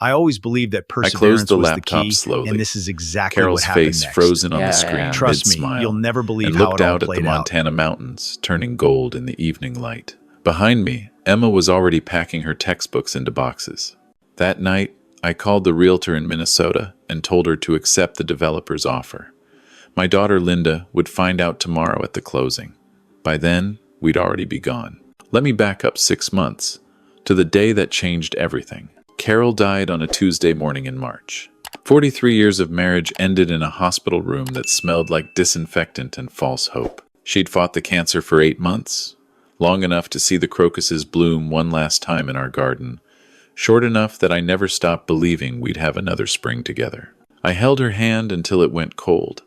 I always believed that I closed perseverance the was the laptop key, slowly. and this is exactly Carol's what happened face next. frozen on Yeah, the screen, yeah. Trust me, mid-smile, you'll never believe and how looked it all out at the played out. Montana mountains, turning gold in the evening light. Behind me, Emma was already packing her textbooks into boxes. That night, I called the realtor in Minnesota and told her to accept the developer's offer. My daughter Linda would find out tomorrow at the closing. By then, we'd already be gone. Let me back up 6 months, to the day that changed everything. Carol died on a Tuesday morning in March. 43 years of marriage ended in a hospital room that smelled like disinfectant and false hope. She'd fought the cancer for 8 months, long enough to see the crocuses bloom one last time in our garden, short enough that I never stopped believing we'd have another spring together. I held her hand until it went cold,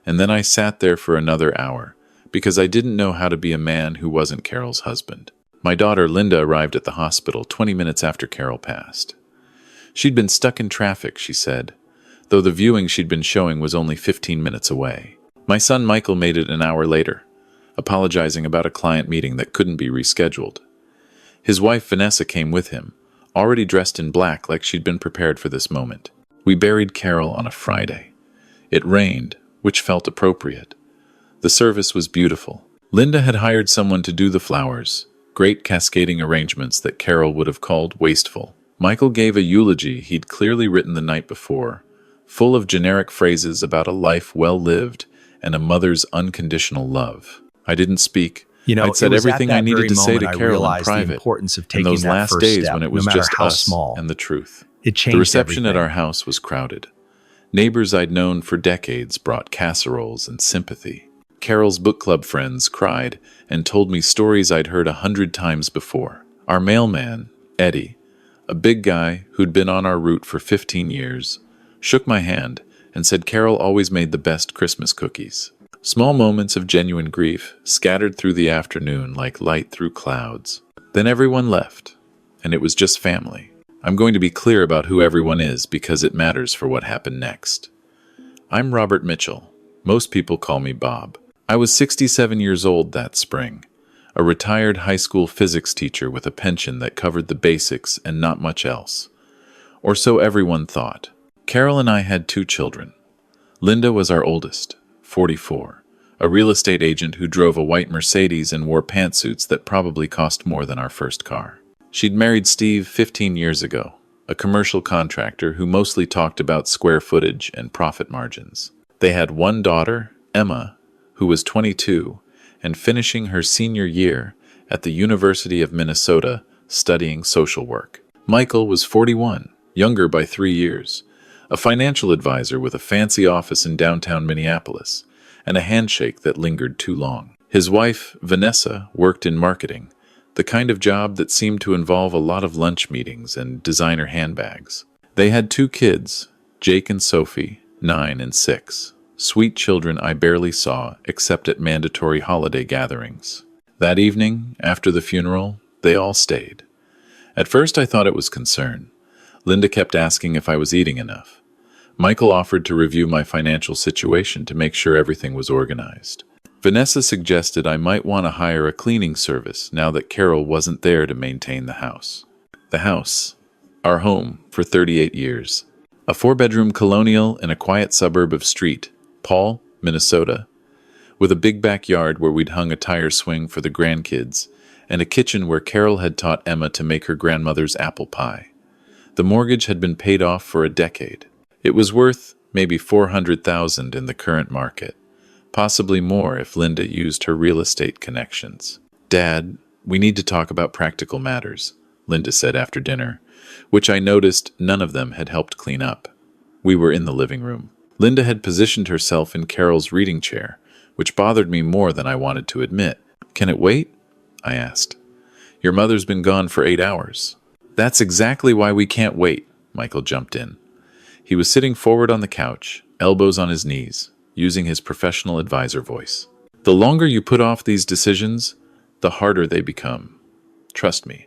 and then I sat there for another hour, because I didn't know how to be a man who wasn't Carol's husband. My daughter Linda arrived at the hospital 20 minutes after Carol passed. She'd been stuck in traffic, she said, though the viewing she'd been showing was only 15 minutes away. My son Michael made it an hour later, apologizing about a client meeting that couldn't be rescheduled. His wife Vanessa came with him, already dressed in black like she'd been prepared for this moment. We buried Carol on a Friday. It rained, which felt appropriate. The service was beautiful. Linda had hired someone to do the flowers, great cascading arrangements that Carol would have called wasteful. Michael gave a eulogy he'd clearly written the night before, full of generic phrases about a life well lived and a mother's unconditional love. I didn't speak. I'd said everything I needed to say to Carol in private, in those last days when it was just us and the truth. The reception at our house was crowded. Neighbors I'd known for decades brought casseroles and sympathy. Carol's book club friends cried and told me stories I'd heard 100 times before. Our mailman, Eddie, a big guy who'd been on our route for 15 years, shook my hand and said Carol always made the best Christmas cookies. Small moments of genuine grief scattered through the afternoon like light through clouds. Then everyone left, and it was just family. I'm going to be clear about who everyone is because it matters for what happened next. I'm Robert Mitchell. Most people call me Bob. I was 67 years old that spring, a retired high school physics teacher with a pension that covered the basics and not much else. Or so everyone thought. Carol and I had 2 children. Linda was our oldest, 44, a real estate agent who drove a white Mercedes and wore pantsuits that probably cost more than our first car. She'd married Steve 15 years ago, a commercial contractor who mostly talked about square footage and profit margins. They had 1 daughter, Emma, who was 22 and finishing her senior year at the University of Minnesota studying social work. Michael was 41, younger by 3 years, a financial advisor with a fancy office in downtown Minneapolis, and a handshake that lingered too long. His wife, Vanessa, worked in marketing, the kind of job that seemed to involve a lot of lunch meetings and designer handbags. They had 2 kids, Jake and Sophie, 9 and 6. Sweet children I barely saw except at mandatory holiday gatherings. That evening, after the funeral, they all stayed. At first I thought it was concern. Linda kept asking if I was eating enough. Michael offered to review my financial situation to make sure everything was organized. Vanessa suggested I might want to hire a cleaning service now that Carol wasn't there to maintain the house. The house, our home for 38 years. A 4-bedroom colonial in a quiet suburb of Street, Paul, Minnesota, with a big backyard where we'd hung a tire swing for the grandkids and a kitchen where Carol had taught Emma to make her grandmother's apple pie. The mortgage had been paid off for a decade. It was worth maybe $400,000 in the current market, possibly more if Linda used her real estate connections. "Dad, we need to talk about practical matters," Linda said after dinner, which I noticed none of them had helped clean up. We were in the living room. Linda had positioned herself in Carol's reading chair, which bothered me more than I wanted to admit. "Can it wait?" I asked. "Your mother's been gone for 8 hours." "That's exactly why we can't wait," Michael jumped in. He was sitting forward on the couch, elbows on his knees, using his professional advisor voice. "The longer you put off these decisions, the harder they become. Trust me.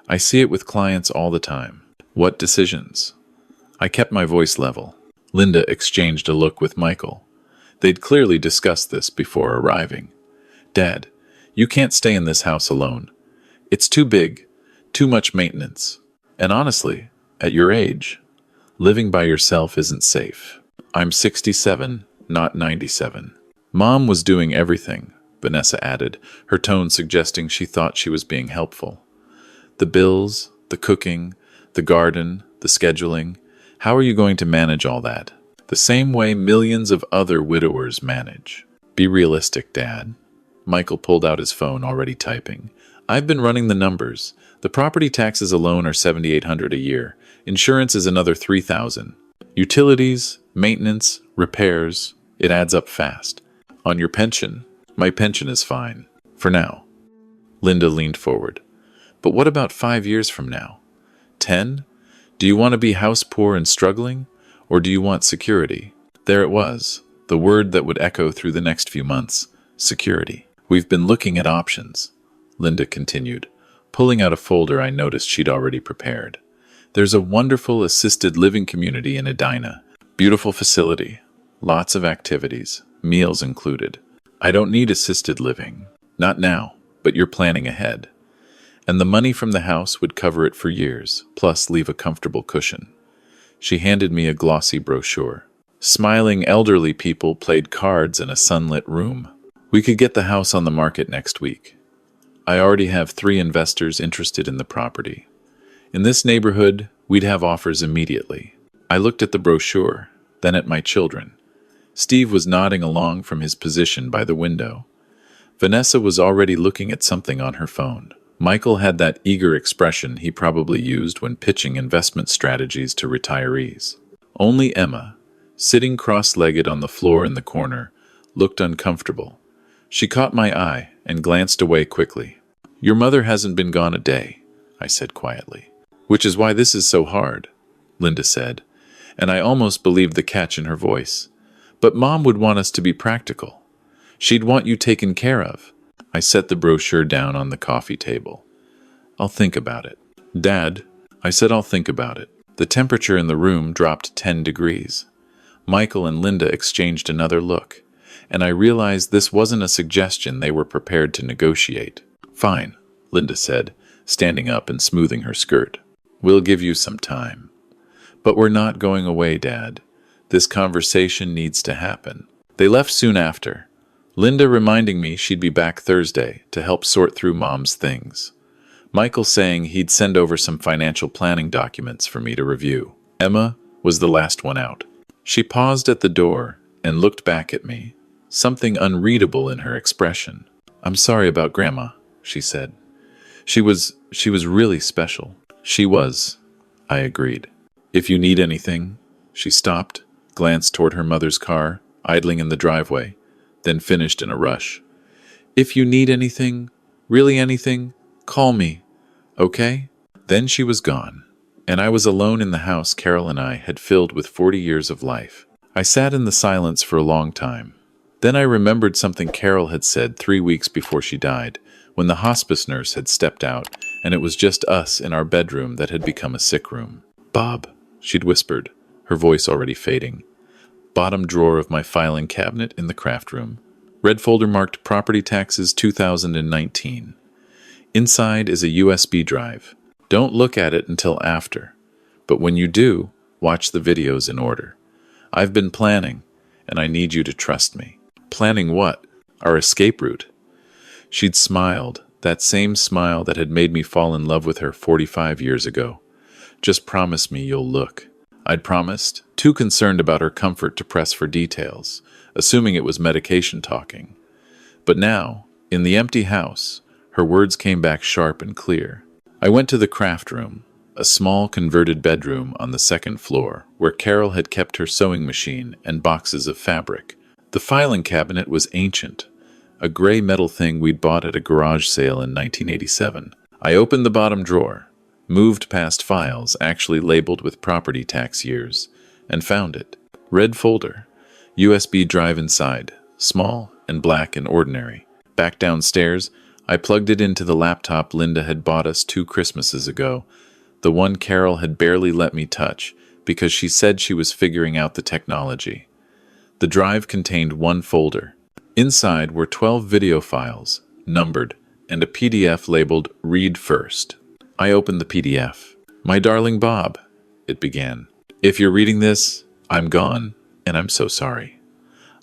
I see it with clients all the time." "What decisions?" I kept my voice level. Linda exchanged a look with Michael. They'd clearly discussed this before arriving. "Dad, you can't stay in this house alone. It's too big, too much maintenance. And honestly, At your age, living by yourself isn't safe. I'm 67, not 97. Mom was doing everything, Vanessa added, her tone suggesting she thought she was being helpful. The bills, the cooking, the garden, the scheduling. How are you going to manage all that? The same way millions of other widowers manage. Be realistic, Dad. Michael pulled out his phone, already typing. I've been running the numbers. The property taxes alone are $7,800 a year. Insurance is another $3,000. Utilities, maintenance, repairs, it adds up fast. On your pension, my pension is fine. For now. Linda leaned forward. But what about 5 years from now? 10? Do you want to be house poor and struggling? Or do you want security? There it was, the word that would echo through the next few months. Security. We've been looking at options, Linda continued, pulling out a folder I noticed she'd already prepared. There's a wonderful assisted living community in Edina. Beautiful facility. Lots of activities. Meals included. I don't need assisted living. Not now, but you're planning ahead. And the money from the house would cover it for years, plus leave a comfortable cushion. She handed me a glossy brochure. Smiling elderly people played cards in a sunlit room. We could get the house on the market next week. I already have 3 investors interested in the property. In this neighborhood, we'd have offers immediately. I looked at the brochure, then at my children. Steve was nodding along from his position by the window. Vanessa was already looking at something on her phone. Michael had that eager expression he probably used when pitching investment strategies to retirees. Only Emma, sitting cross-legged on the floor in the corner, looked uncomfortable. She caught my eye and glanced away quickly. Your mother hasn't been gone a day, I said quietly. Which is why this is so hard, Linda said, and I almost believed the catch in her voice. But Mom would want us to be practical. She'd want you taken care of. I set the brochure down on the coffee table. I'll think about it. Dad, I said I'll think about it. The temperature in the room dropped 10 degrees. Michael and Linda exchanged another look, and I realized this wasn't a suggestion they were prepared to negotiate. Fine, Linda said, standing up and smoothing her skirt. We'll give you some time. But we're not going away, Dad. This conversation needs to happen. They left soon after, Linda reminding me she'd be back Thursday to help sort through Mom's things. Michael saying he'd send over some financial planning documents for me to review. Emma was the last one out. She paused at the door and looked back at me, something unreadable in her expression. I'm sorry about Grandma, she said. She was really special. She was, I agreed. If you need anything, she stopped, glanced toward her mother's car, idling in the driveway, then finished in a rush. If you need anything, really anything, call me, okay? Then she was gone, and I was alone in the house Carol and I had filled with 40 years of life. I sat in the silence for a long time. Then I remembered something Carol had said 3 weeks before she died, when the hospice nurse had stepped out, and it was just us in our bedroom that had become a sick room. Bob, she'd whispered, her voice already fading. Bottom drawer of my filing cabinet in the craft room. Red folder marked Property Taxes 2019. Inside is a USB drive. Don't look at it until after. But when you do, watch the videos in order. I've been planning, and I need you to trust me. Planning what? Our escape route. She'd smiled, that same smile that had made me fall in love with her 45 years ago. Just promise me you'll look. I'd promised, too concerned about her comfort to press for details, assuming it was medication talking. But now, in the empty house, her words came back sharp and clear. I went to the craft room, a small converted bedroom on the 2nd floor, where Carol had kept her sewing machine and boxes of fabric. The filing cabinet was ancient, a gray metal thing we'd bought at a garage sale in 1987. I opened the bottom drawer, moved past files actually labeled with property tax years, and found it. Red folder, USB drive inside, small and black and ordinary. Back downstairs, I plugged it into the laptop Linda had bought us 2 Christmases ago, the one Carol had barely let me touch because she said she was figuring out the technology. The drive contained 1 folder. Inside were 12 video files, numbered, and a PDF labeled Read First. I opened the PDF. My darling Bob, it began. If you're reading this, I'm gone, and I'm so sorry.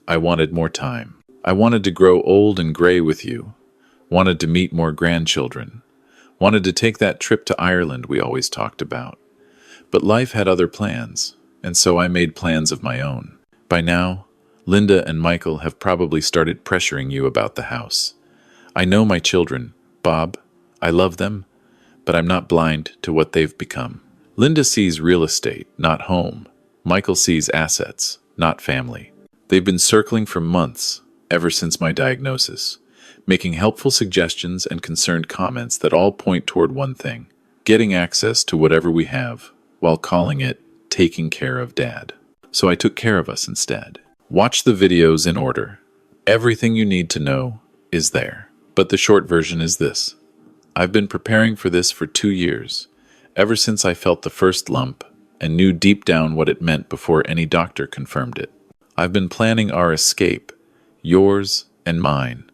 I wanted more time. I wanted to grow old and gray with you. Wanted to meet more grandchildren. Wanted to take that trip to Ireland we always talked about. But life had other plans, and so I made plans of my own. By now, Linda and Michael have probably started pressuring you about the house. I know my children, Bob. I love them, but I'm not blind to what they've become. Linda sees real estate, not home. Michael sees assets, not family. They've been circling for months, ever since my diagnosis, making helpful suggestions and concerned comments that all point toward one thing: getting access to whatever we have, while calling it taking care of Dad. So I took care of us instead. Watch the videos in order. Everything you need to know is there. But the short version is this. I've been preparing for this for 2 years, ever since I felt the first lump and knew deep down what it meant before any doctor confirmed it. I've been planning our escape, yours and mine,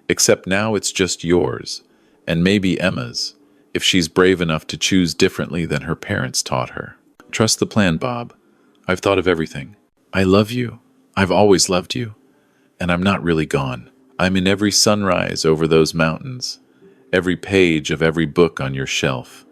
except now it's just yours, and maybe Emma's, if she's brave enough to choose differently than her parents taught her. Trust the plan, Bob. I've thought of everything. I love you. I've always loved you. And I'm not really gone. I'm in every sunrise over those mountains, every page of every book on your shelf,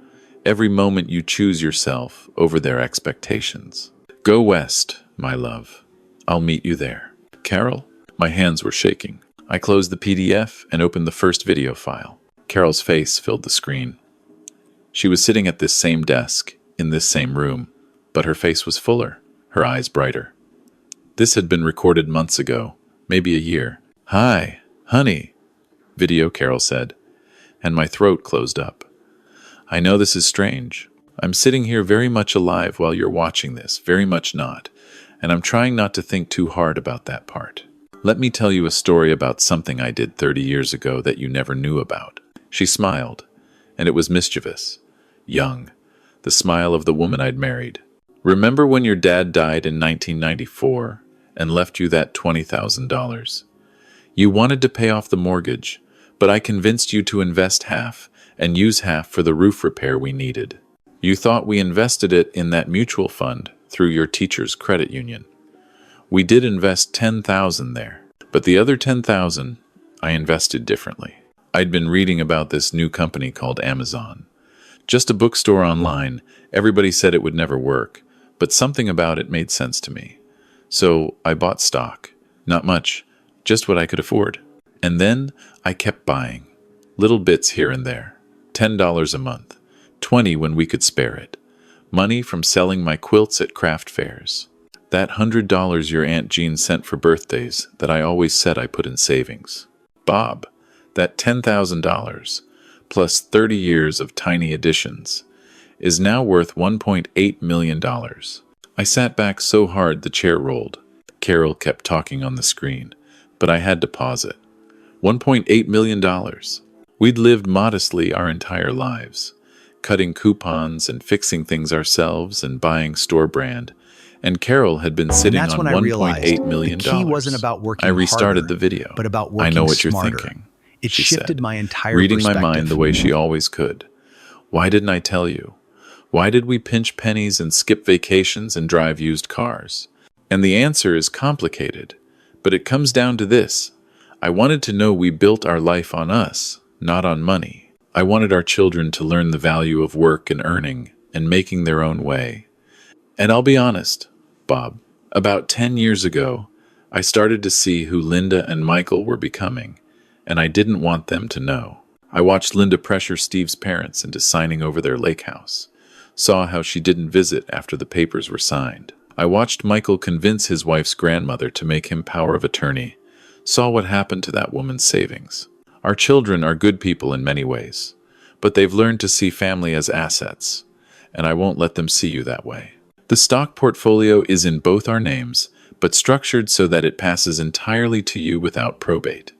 every moment you choose yourself over their expectations. Go west, my love. I'll meet you there. Carol? My hands were shaking. I closed the PDF and opened the first video file. Carol's face filled the screen. She was sitting at this same desk, in this same room, but her face was fuller, her eyes brighter. This had been recorded months ago, maybe a year. Hi, honey, video Carol said, and my throat closed up. I know this is strange. I'm sitting here very much alive while you're watching this, very much not, and I'm trying not to think too hard about that part. Let me tell you a story about something I did 30 years ago that you never knew about. She smiled, and it was mischievous, young, the smile of the woman I'd married. Remember when your dad died in 1994 and left you that $20,000? You wanted to pay off the mortgage, but I convinced you to invest half and use half for the roof repair we needed. You thought we invested it in that mutual fund through your teacher's credit union. We did invest $10,000 there, but the other $10,000 I invested differently. I'd been reading about this new company called Amazon. Just a bookstore online. Everybody said it would never work, but something about it made sense to me. So I bought stock. Not much, just what I could afford. And then I kept buying. Little bits here and there. $10 a month. $20 when we could spare it. Money from selling my quilts at craft fairs. That $100 your Aunt Jean sent for birthdays that I always said I put in savings. Bob, that $10,000, plus 30 years of tiny additions, is now worth $1.8 million. I sat back so hard the chair rolled. Carol kept talking on the screen, but I had to pause it. $1.8 million. We'd lived modestly our entire lives, cutting coupons and fixing things ourselves and buying store brand. And Carol had been sitting on $1.8 million. The key wasn't about working I restarted harder, the video. but about working I know what smarter. you're thinking. It she shifted said, my entire reading my perspective. mind the way she always could. Why didn't I tell you? Why did we pinch pennies and skip vacations and drive used cars? And the answer is complicated, but it comes down to this. I wanted to know we built our life on us, not on money. I wanted our children to learn the value of work and earning and making their own way. And I'll be honest, Bob, about 10 years ago, I started to see who Linda and Michael were becoming, and I didn't want them to know. I watched Linda pressure Steve's parents into signing over their lake house, saw how she didn't visit after the papers were signed. I watched Michael convince his wife's grandmother to make him power of attorney, saw what happened to that woman's savings. Our children are good people in many ways, but they've learned to see family as assets, and I won't let them see you that way. The stock portfolio is in both our names, but structured so that it passes entirely to you without probate.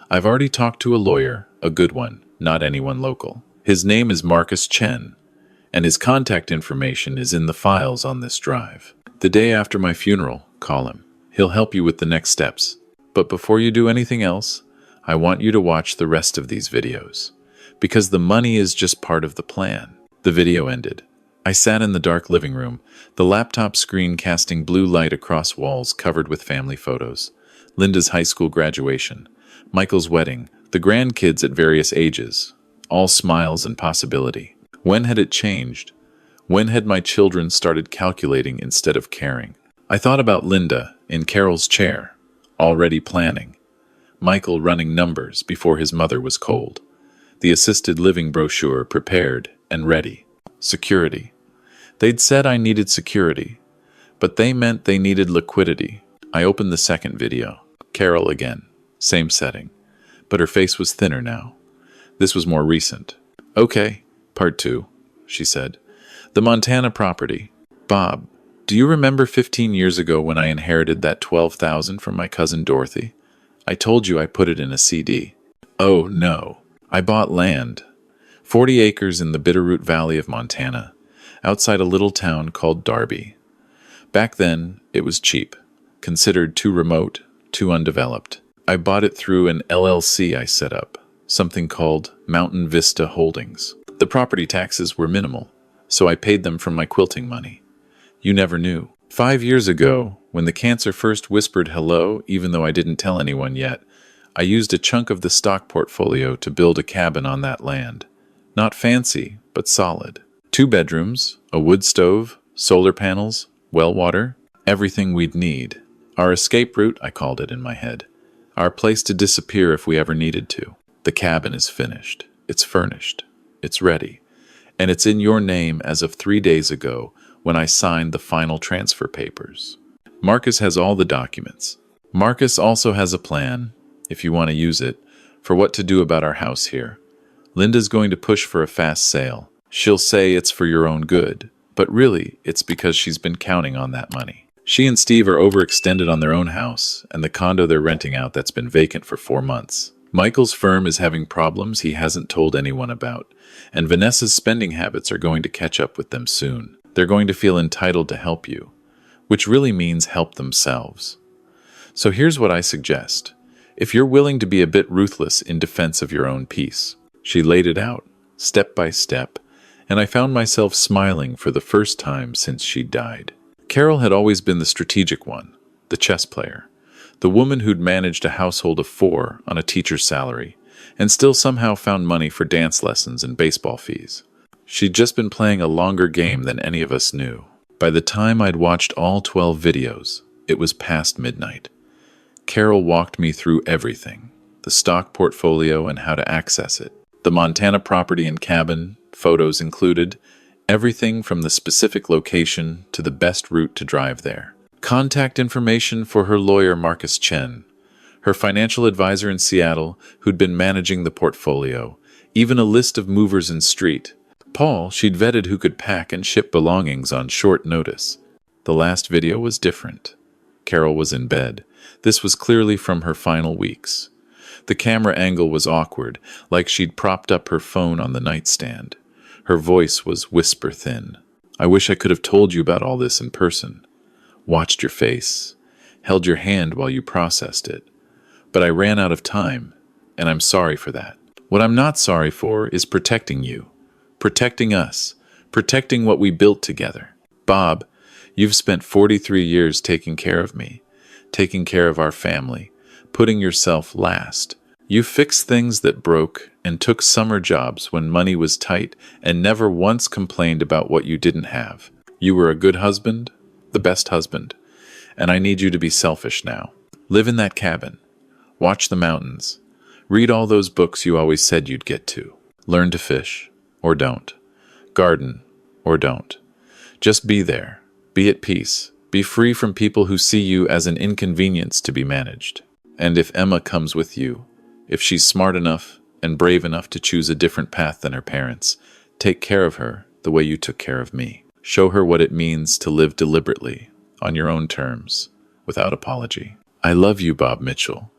I've already talked to a lawyer, a good one, not anyone local. His name is Marcus Chen, and his contact information is in the files on this drive. The day after my funeral, call him. He'll help you with the next steps. But before you do anything else, I want you to watch the rest of these videos, because the money is just part of the plan. The video ended. I sat in the dark living room, the laptop screen casting blue light across walls covered with family photos. Linda's high school graduation, Michael's wedding, the grandkids at various ages, all smiles and possibility. When had it changed? When had my children started calculating instead of caring? I thought about Linda in Carol's chair, already planning. Michael running numbers before his mother was cold. The assisted living brochure prepared and ready. Security. They'd said I needed security, but they meant they needed liquidity. I opened the second video. Carol again. Same setting. But her face was thinner now. This was more recent. Okay, part 2, she said. The Montana property. Bob, do you remember 15 years ago when I inherited that $12,000 from my cousin Dorothy? I told you I put it in a CD. Oh, no. I bought land. 40 acres in the Bitterroot Valley of Montana, outside a little town called Darby. Back then, it was cheap, considered too remote, too undeveloped. I bought it through an LLC I set up, something called Mountain Vista Holdings. The property taxes were minimal, so I paid them from my quilting money. You never knew. 5 years ago, when the cancer first whispered hello, even though I didn't tell anyone yet, I used a chunk of the stock portfolio to build a cabin on that land. Not fancy, but solid. 2 bedrooms, a wood stove, solar panels, well water, everything we'd need. Our escape route, I called it in my head. Our place to disappear if we ever needed to. The cabin is finished. It's furnished. It's ready. And it's in your name as of 3 days ago when I signed the final transfer papers. Marcus has all the documents. Marcus also has a plan, if you want to use it, for what to do about our house here. Linda's going to push for a fast sale. She'll say it's for your own good, but really, it's because she's been counting on that money. She and Steve are overextended on their own house and the condo they're renting out that's been vacant for 4 months. Michael's firm is having problems he hasn't told anyone about, and Vanessa's spending habits are going to catch up with them soon. They're going to feel entitled to help you, which really means help themselves. So here's what I suggest. If you're willing to be a bit ruthless in defense of your own peace. She laid it out, step by step, and I found myself smiling for the first time since she died. Carol had always been the strategic one, the chess player, the woman who'd managed a household of 4 on a teacher's salary, and still somehow found money for dance lessons and baseball fees. She'd just been playing a longer game than any of us knew. By the time I'd watched all 12 videos, it was past midnight. Carol walked me through everything, the stock portfolio and how to access it. The Montana property and cabin, photos included, everything from the specific location to the best route to drive there. Contact information for her lawyer Marcus Chen, her financial advisor in Seattle who'd been managing the portfolio, even a list of movers in street. Paul, she'd vetted who could pack and ship belongings on short notice. The last video was different. Carol was in bed. This was clearly from her final weeks. The camera angle was awkward, like she'd propped up her phone on the nightstand. Her voice was whisper thin. I wish I could have told you about all this in person. Watched your face. Held your hand while you processed it. But I ran out of time, and I'm sorry for that. What I'm not sorry for is protecting you. Protecting us. Protecting what we built together. Bob, you've spent 43 years taking care of me. Taking care of our family. Putting yourself last. You fixed things that broke and took summer jobs when money was tight and never once complained about what you didn't have. You were a good husband, the best husband, and I need you to be selfish now. Live in that cabin. Watch the mountains. Read all those books you always said you'd get to. Learn to fish, or don't. Garden, or don't. Just be there. Be at peace. Be free from people who see you as an inconvenience to be managed. And if Emma comes with you, if she's smart enough and brave enough to choose a different path than her parents, take care of her the way you took care of me. Show her what it means to live deliberately, on your own terms, without apology. I love you, Bob Mitchell.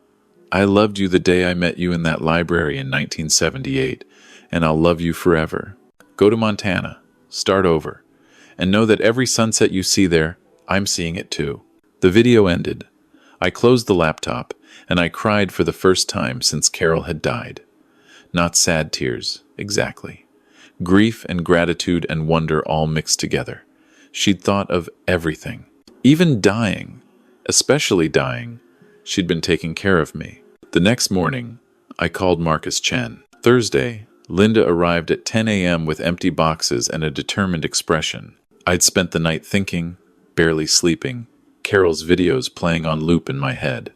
I loved you the day I met you in that library in 1978, and I'll love you forever. Go to Montana, start over, and know that every sunset you see there, I'm seeing it too. The video ended. I closed the laptop, and I cried for the first time since Carol had died. Not sad tears, exactly. Grief and gratitude and wonder all mixed together. She'd thought of everything. Even dying, especially dying, she'd been taking care of me. The next morning, I called Marcus Chen. Thursday, Linda arrived at 10 a.m. with empty boxes and a determined expression. I'd spent the night thinking, barely sleeping, Carol's videos playing on loop in my head.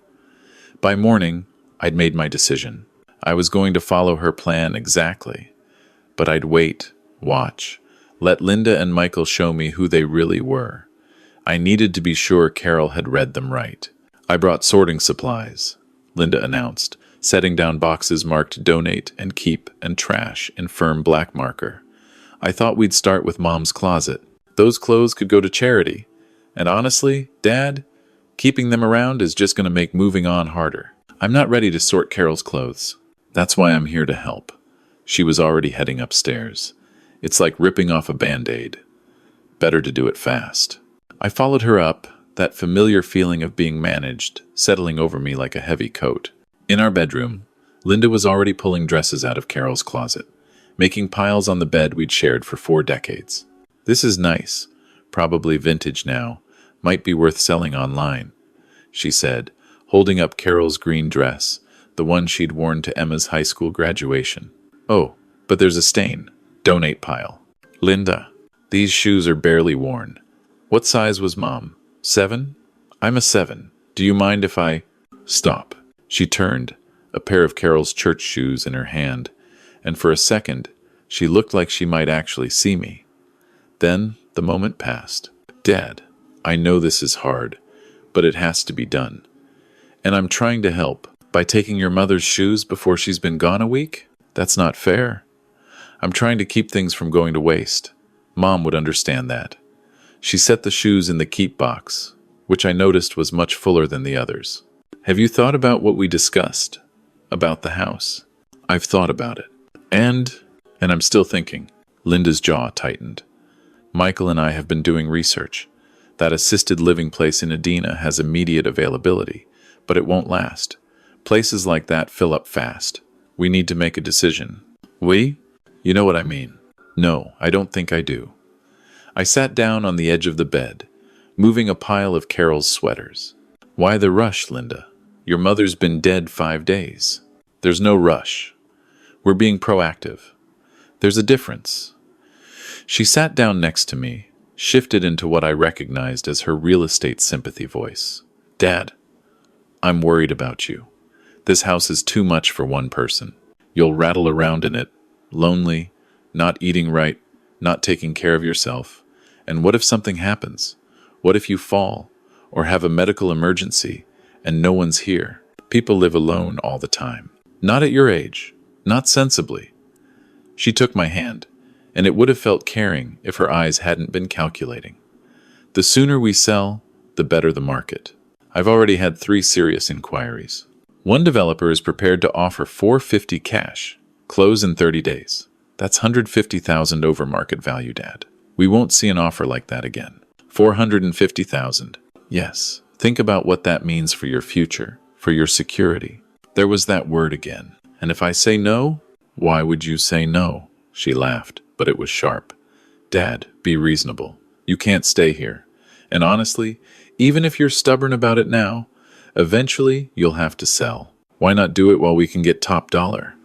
By morning, I'd made my decision. I was going to follow her plan exactly. But I'd wait, watch, let Linda and Michael show me who they really were. I needed to be sure Carol had read them right. I brought sorting supplies, Linda announced, setting down boxes marked donate and keep and trash in firm black marker. I thought we'd start with Mom's closet. Those clothes could go to charity. And honestly, Dad, keeping them around is just going to make moving on harder. I'm not ready to sort Carol's clothes. That's why I'm here to help. She was already heading upstairs. It's like ripping off a Band-Aid. Better to do it fast. I followed her up, that familiar feeling of being managed, settling over me like a heavy coat. In our bedroom, Linda was already pulling dresses out of Carol's closet, making piles on the bed we'd shared for 4 decades. This is nice, probably vintage now, might be worth selling online, she said, holding up Carol's green dress, the one she'd worn to Emma's high school graduation. Oh, but there's a stain. Donate pile. Linda, these shoes are barely worn. What size was Mom? 7? I'm a 7. Do you mind if I... Stop. She turned, a pair of Carol's church shoes in her hand, and for a second, she looked like she might actually see me. Then the moment passed. Dad, I know this is hard, but it has to be done. And I'm trying to help. By taking your mother's shoes before she's been gone a week? That's not fair. I'm trying to keep things from going to waste. Mom would understand that. She set the shoes in the keep box, which I noticed was much fuller than the others. Have you thought about what we discussed? About the house? I've thought about it. And I'm still thinking. Linda's jaw tightened. Michael and I have been doing research. That assisted living place in Edina has immediate availability, but it won't last. Places like that fill up fast. We need to make a decision. We? You know what I mean. No, I don't think I do. I sat down on the edge of the bed, moving a pile of Carol's sweaters. Why the rush, Linda? Your mother's been dead 5 days. There's no rush. We're being proactive. There's a difference. She sat down next to me, shifted into what I recognized as her real estate sympathy voice. Dad, I'm worried about you. This house is too much for one person. You'll rattle around in it, lonely, not eating right, not taking care of yourself. And what if something happens? What if you fall, or have a medical emergency, and no one's here? People live alone all the time. Not at your age, not sensibly. She took my hand, and it would have felt caring if her eyes hadn't been calculating. The sooner we sell, the better the market. I've already had 3 serious inquiries. One developer is prepared to offer $450 cash, close in 30 days. That's $150,000 over market value, Dad. We won't see an offer like that again. $450,000. Yes, think about what that means for your future, for your security. There was that word again. And if I say no, why would you say no? She laughed, but it was sharp. Dad, be reasonable. You can't stay here. And honestly, even if you're stubborn about it now, eventually you'll have to sell. Why not do it while we can get top dollar?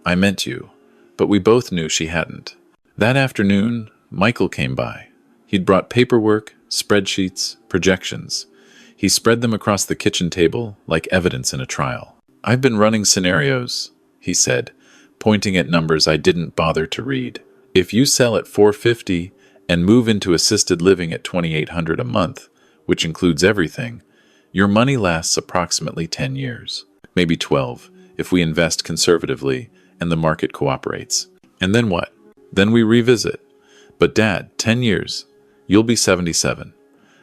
I meant you, but we both knew she hadn't. That afternoon, Michael came by. He'd brought paperwork, spreadsheets, projections. He spread them across the kitchen table like evidence in a trial. I've been running scenarios, he said, pointing at numbers I didn't bother to read. If you sell at $450 and move into assisted living at $2,800 a month, which includes everything, your money lasts approximately 10 years, maybe 12, if we invest conservatively and the market cooperates. And then what? Then we revisit. But Dad, 10 years, you'll be 77.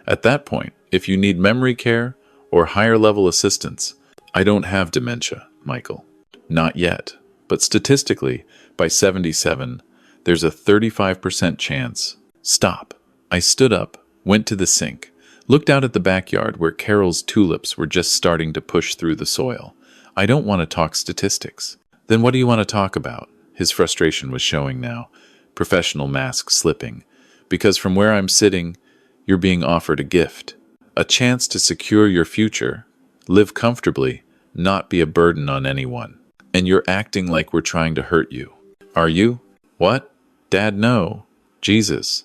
At that point, if you need memory care or higher level assistance, I don't have dementia, Michael. Not yet. But statistically, by 77, there's a 35% chance. Stop. I stood up, went to the sink, looked out at the backyard where Carol's tulips were just starting to push through the soil. I don't want to talk statistics. Then what do you want to talk about? His frustration was showing now, professional mask slipping. Because from where I'm sitting, you're being offered a gift. A chance to secure your future, live comfortably, not be a burden on anyone. And you're acting like we're trying to hurt you. Are you? What? Dad, no. Jesus.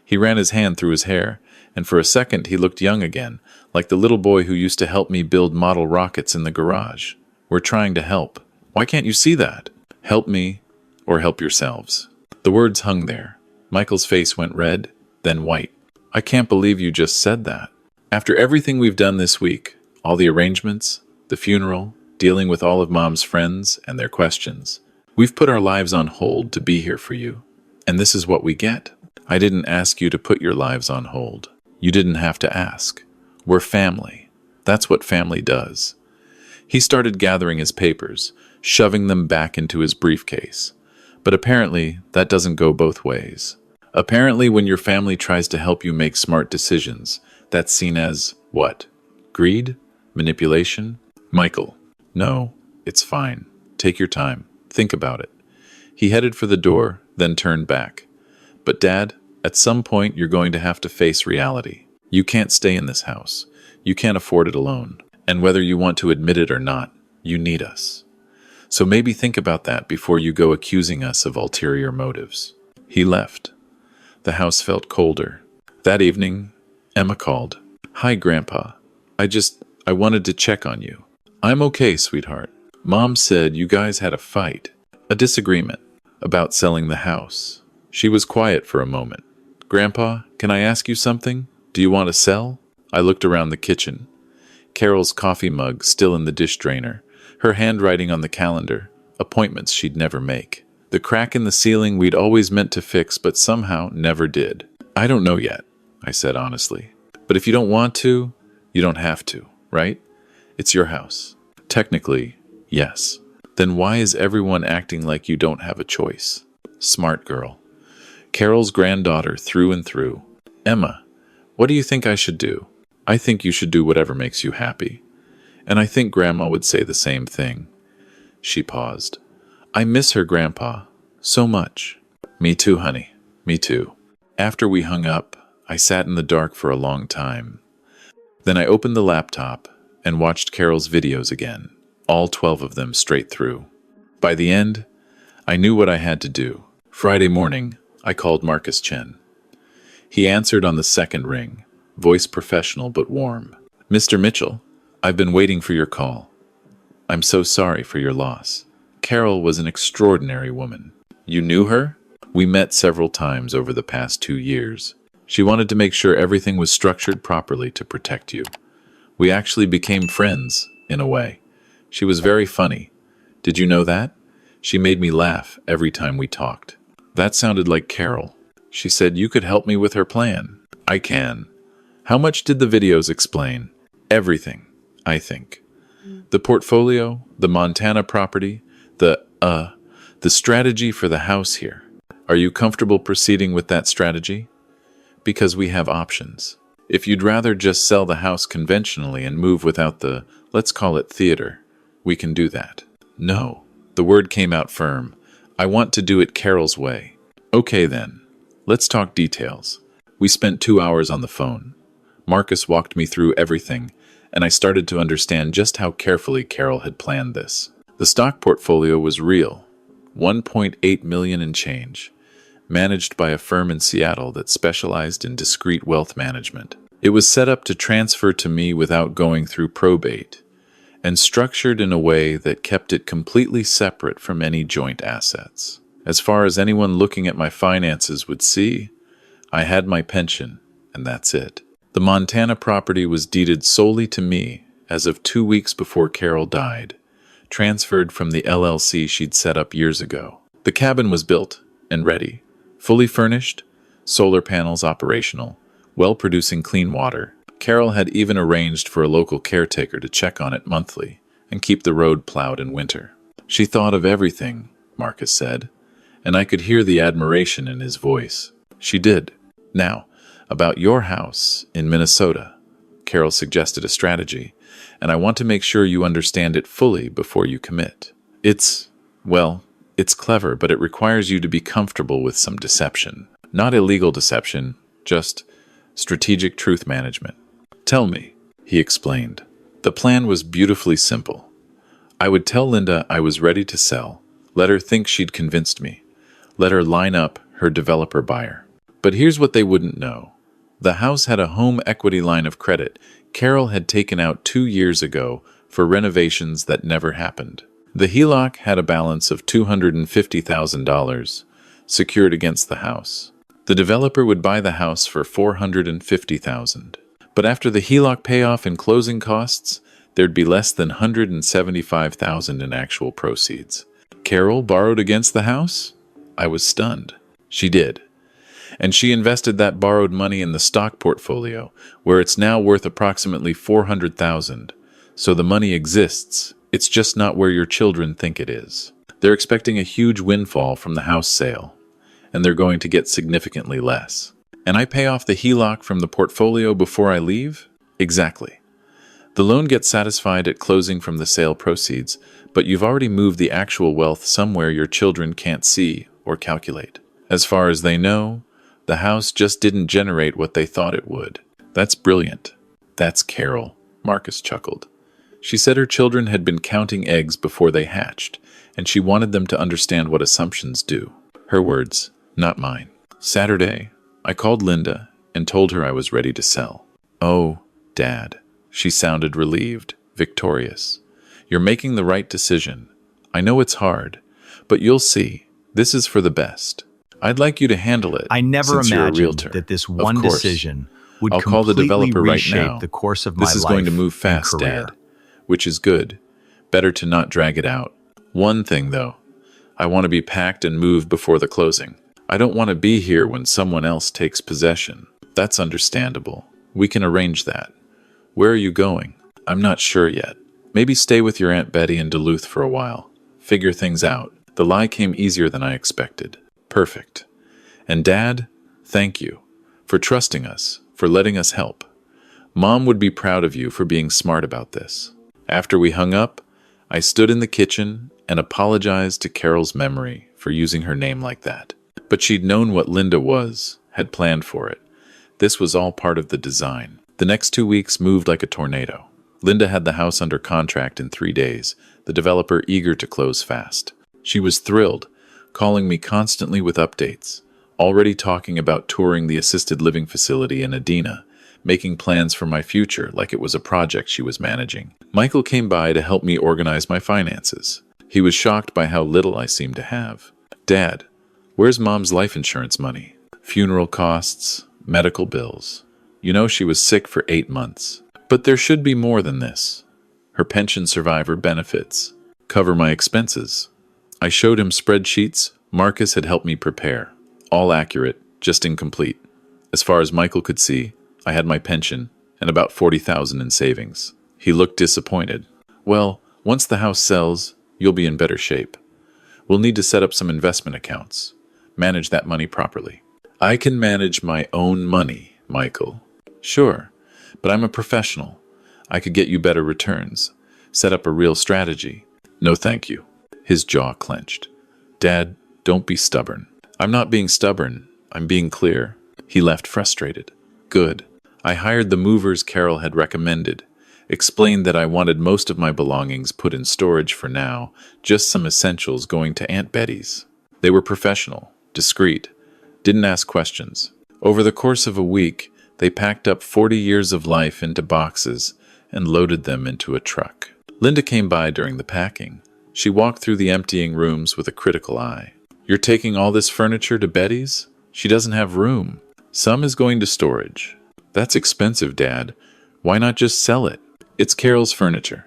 He ran his hand through his hair, and for a second he looked young again, like the little boy who used to help me build model rockets in the garage. We're trying to help. Why can't you see that? Help me, or help yourselves. The words hung there. Michael's face went red, then white. I can't believe you just said that. After everything we've done this week, all the arrangements, the funeral, dealing with all of Mom's friends and their questions, we've put our lives on hold to be here for you. And this is what we get. I didn't ask you to put your lives on hold. You didn't have to ask. We're family. That's what family does. He started gathering his papers, shoving them back into his briefcase. But apparently, that doesn't go both ways. Apparently, when your family tries to help you make smart decisions, that's seen as, what? Greed? Manipulation? Michael, no, it's fine. Take your time. Think about it. He headed for the door, then turned back. But Dad, at some point you're going to have to face reality. You can't stay in this house. You can't afford it alone. And whether you want to admit it or not, you need us. So maybe think about that before you go accusing us of ulterior motives. He left. The house felt colder. That evening, Emma called. Hi, Grandpa. I wanted to check on you. I'm okay, sweetheart. Mom said you guys had a fight, a disagreement, about selling the house. She was quiet for a moment. Grandpa, can I ask you something? Do you want to sell? I looked around the kitchen. Carol's coffee mug still in the dish drainer, her handwriting on the calendar, appointments she'd never make. The crack in the ceiling we'd always meant to fix but somehow never did. I don't know yet, I said honestly. But if you don't want to, you don't have to, right? It's your house. Technically, yes. Then why is everyone acting like you don't have a choice? Smart girl. Carol's granddaughter through and through. Emma, what do you think I should do? I think you should do whatever makes you happy. And I think Grandma would say the same thing. She paused. I miss her, Grandpa, so much. Me too, honey. Me too. After we hung up, I sat in the dark for a long time. Then I opened the laptop and watched Carol's videos again, all 12 of them straight through. By the end, I knew what I had to do. Friday morning, I called Marcus Chen. He answered on the second ring, voice professional but warm. Mr. Mitchell, I've been waiting for your call. I'm so sorry for your loss. Carol was an extraordinary woman. You knew her? We met several times over the past 2 years. She wanted to make sure everything was structured properly to protect you. We actually became friends, in a way. She was very funny. Did you know that? She made me laugh every time we talked. That sounded like Carol. She said you could help me with her plan. I can. How much did the videos explain? Everything, I think. The portfolio, the Montana property, the strategy for the house here. Are you comfortable proceeding with that strategy? Because we have options. If you'd rather just sell the house conventionally and move without the, let's call it theater, we can do that. No. The word came out firm. I want to do it Carol's way. Okay then. Let's talk details. We spent 2 hours on the phone. Marcus walked me through everything, and I started to understand just how carefully Carol had planned this. The stock portfolio was real, 1.8 million and change, managed by a firm in Seattle that specialized in discrete wealth management. It was set up to transfer to me without going through probate, and structured in a way that kept it completely separate from any joint assets. As far as anyone looking at my finances would see, I had my pension, and that's it. The Montana property was deeded solely to me as of 2 weeks before Carol died, transferred from the LLC she'd set up years ago. The cabin was built and ready, fully furnished, solar panels operational, well-producing clean water. Carol had even arranged for a local caretaker to check on it monthly and keep the road plowed in winter. She thought of everything, Marcus said, and I could hear the admiration in his voice. She did. Now, about your house in Minnesota, Carol suggested a strategy, and I want to make sure you understand it fully before you commit. It's It's clever, but it requires you to be comfortable with some deception. Not illegal deception, just strategic truth management. Tell me, he explained. The plan was beautifully simple. I would tell Linda I was ready to sell, let her think she'd convinced me, let her line up her developer buyer. But here's what they wouldn't know. The house had a home equity line of credit Carol had taken out 2 years ago for renovations that never happened. The HELOC had a balance of $250,000 secured against the house. The developer would buy the house for $450,000. But after the HELOC payoff and closing costs, there'd be less than $175,000 in actual proceeds. Carol borrowed against the house? I was stunned. She did. And she invested that borrowed money in the stock portfolio, where it's now worth approximately $400,000. So the money exists. It's just not where your children think it is. They're expecting a huge windfall from the house sale, and they're going to get significantly less. And I pay off the HELOC from the portfolio before I leave? Exactly. The loan gets satisfied at closing from the sale proceeds, but you've already moved the actual wealth somewhere your children can't see or calculate. As far as they know, the house just didn't generate what they thought it would. That's brilliant. That's Carol, Marcus chuckled. She said her children had been counting eggs before they hatched, and she wanted them to understand what assumptions do. Her words, not mine. Saturday, I called Linda and told her I was ready to sell. Oh, Dad. She sounded relieved, victorious. You're making the right decision. I know it's hard, but you'll see. This is for the best. I'd like you to handle it. I never since you're a imagined realtor. that this one decision would I'll call the completely developer right reshape now. the course of my life. This is going to move fast, and career. Dad, which is good. Better to not drag it out. One thing, though. I want to be packed and moved before the closing. I don't want to be here when someone else takes possession. That's understandable. We can arrange that. Where are you going? I'm not sure yet. Maybe stay with your Aunt Betty in Duluth for a while. Figure things out. The lie came easier than I expected. Perfect. And Dad, thank you for trusting us, for letting us help. Mom would be proud of you for being smart about this. After we hung up, I stood in the kitchen and apologized to Carol's memory for using her name like that. But she'd known what Linda was, had planned for it. This was all part of the design. The next 2 weeks moved like a tornado. Linda had the house under contract in 3 days, the developer eager to close fast. She was thrilled, calling me constantly with updates, already talking about touring the assisted living facility in Adina, making plans for my future like it was a project she was managing. Michael came by to help me organize my finances. He was shocked by how little I seemed to have. Dad, where's Mom's life insurance money? Funeral costs, medical bills. You know she was sick for 8 months. But there should be more than this. Her pension survivor benefits cover my expenses. I showed him spreadsheets Marcus had helped me prepare. All accurate, just incomplete. As far as Michael could see, I had my pension and about $40,000 in savings. He looked disappointed. Well, once the house sells, you'll be in better shape. We'll need to set up some investment accounts. Manage that money properly. I can manage my own money, Michael. Sure, but I'm a professional. I could get you better returns. Set up a real strategy. No thank you. His jaw clenched. Dad, don't be stubborn. I'm not being stubborn. I'm being clear. He left frustrated. Good. I hired the movers Carol had recommended. Explained that I wanted most of my belongings put in storage for now, just some essentials going to Aunt Betty's. They were professional, discreet, didn't ask questions. Over the course of a week, they packed up 40 years of life into boxes and loaded them into a truck. Linda came by during the packing. She walked through the emptying rooms with a critical eye. You're taking all this furniture to Betty's? She doesn't have room. Some is going to storage. That's expensive, Dad. Why not just sell it? It's Carol's furniture.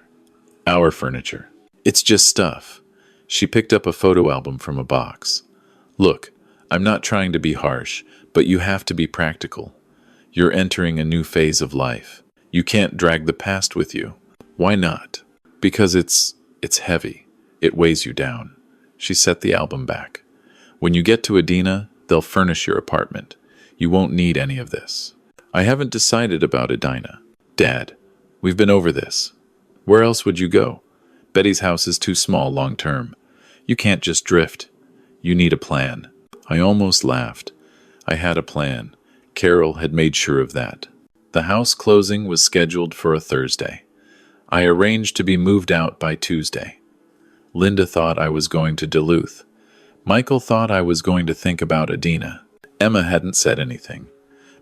Our furniture. It's just stuff. She picked up a photo album from a box. Look, I'm not trying to be harsh, but you have to be practical. You're entering a new phase of life. You can't drag the past with you. Why not? Because it's heavy. It weighs you down. She set the album back. When you get to Adina, they'll furnish your apartment. You won't need any of this. I haven't decided about Adina. Dad, we've been over this. Where else would you go? Betty's house is too small long term. You can't just drift. You need a plan. I almost laughed. I had a plan. Carol had made sure of that. The house closing was scheduled for a Thursday. I arranged to be moved out by Tuesday. Linda thought I was going to Duluth. Michael thought I was going to think about Adina. Emma hadn't said anything,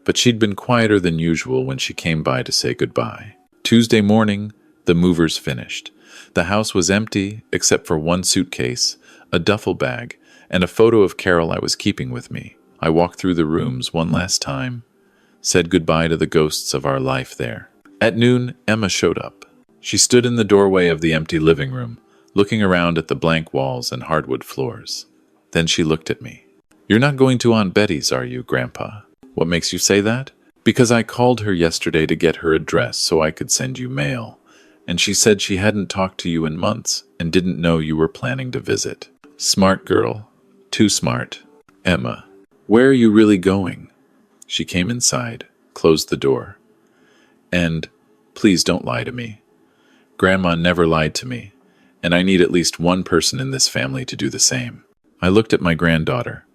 but she'd been quieter than usual when she came by to say goodbye. Tuesday morning, the movers finished. The house was empty except for one suitcase, a duffel bag, and a photo of Carol I was keeping with me. I walked through the rooms one last time, said goodbye to the ghosts of our life there. At noon, Emma showed up. She stood in the doorway of the empty living room, looking around at the blank walls and hardwood floors. Then she looked at me. "You're not going to Aunt Betty's, are you, Grandpa?" "What makes you say that?" "Because I called her yesterday to get her address so I could send you mail, and she said she hadn't talked to you in months and didn't know you were planning to visit." Smart girl. Too smart. "Emma, where are you really going?" She came inside, closed the door. "And please don't lie to me. Grandma never lied to me, and I need at least one person in this family to do the same." I looked at my granddaughter,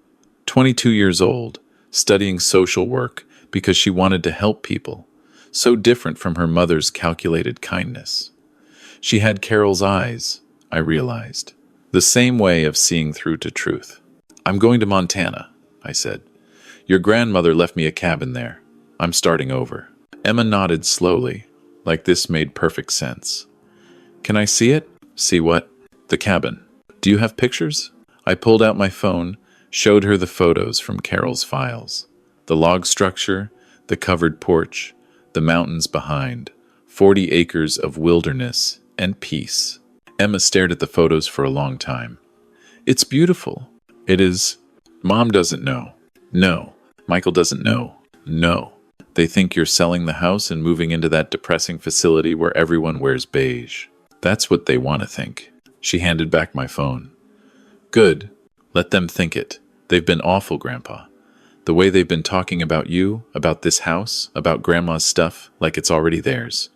22 years old, studying social work because she wanted to help people, so different from her mother's calculated kindness. She had Carol's eyes, I realized, the same way of seeing through to truth. "I'm going to Montana," I said. "Your grandmother left me a cabin there. I'm starting over." Emma nodded slowly, like this made perfect sense. "Can I see it?" "See what?" "The cabin. Do you have pictures?" I pulled out my phone, showed her the photos from Carol's files. The log structure, the covered porch, the mountains behind, 40 acres of wilderness and peace. Emma stared at the photos for a long time. "It's beautiful." "It is." "Mom doesn't know." "No." "Michael doesn't know." "No." "They think you're selling the house and moving into that depressing facility where everyone wears beige. That's what they want to think." She handed back my phone. "Good. Let them think it. They've been awful, Grandpa. The way they've been talking about you, about this house, about Grandma's stuff, like it's already theirs.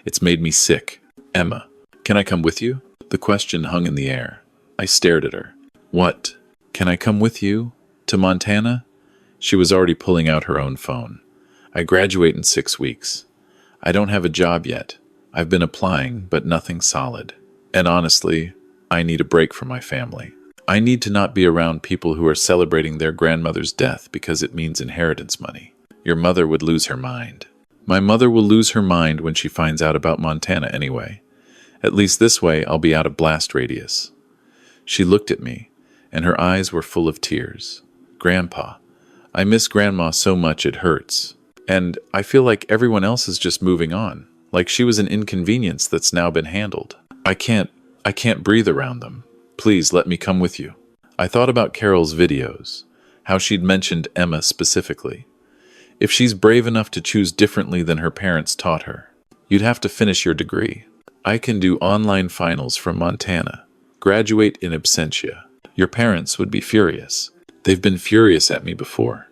It's made me sick." "Emma, can I come with you?" The question hung in the air. I stared at her. "What? Can I come with you? To Montana?" She was already pulling out her own phone. "I graduate in 6 weeks. I don't have a job yet. I've been applying, but nothing solid. And honestly, I need a break from my family. I need to not be around people who are celebrating their grandmother's death because it means inheritance money. Your mother would lose her mind." "My mother will lose her mind when she finds out about Montana anyway. At least this way I'll be out of blast radius." She looked at me, and her eyes were full of tears. "Grandpa, I miss Grandma so much it hurts. And I feel like everyone else is just moving on, like she was an inconvenience that's now been handled. I can't breathe around them. Please let me come with you." I thought about Carol's videos, how she'd mentioned Emma specifically. If she's brave enough to choose differently than her parents taught her, you'd have to finish your degree. I can do online finals from Montana. Graduate in absentia. Your parents would be furious. They've been furious at me before.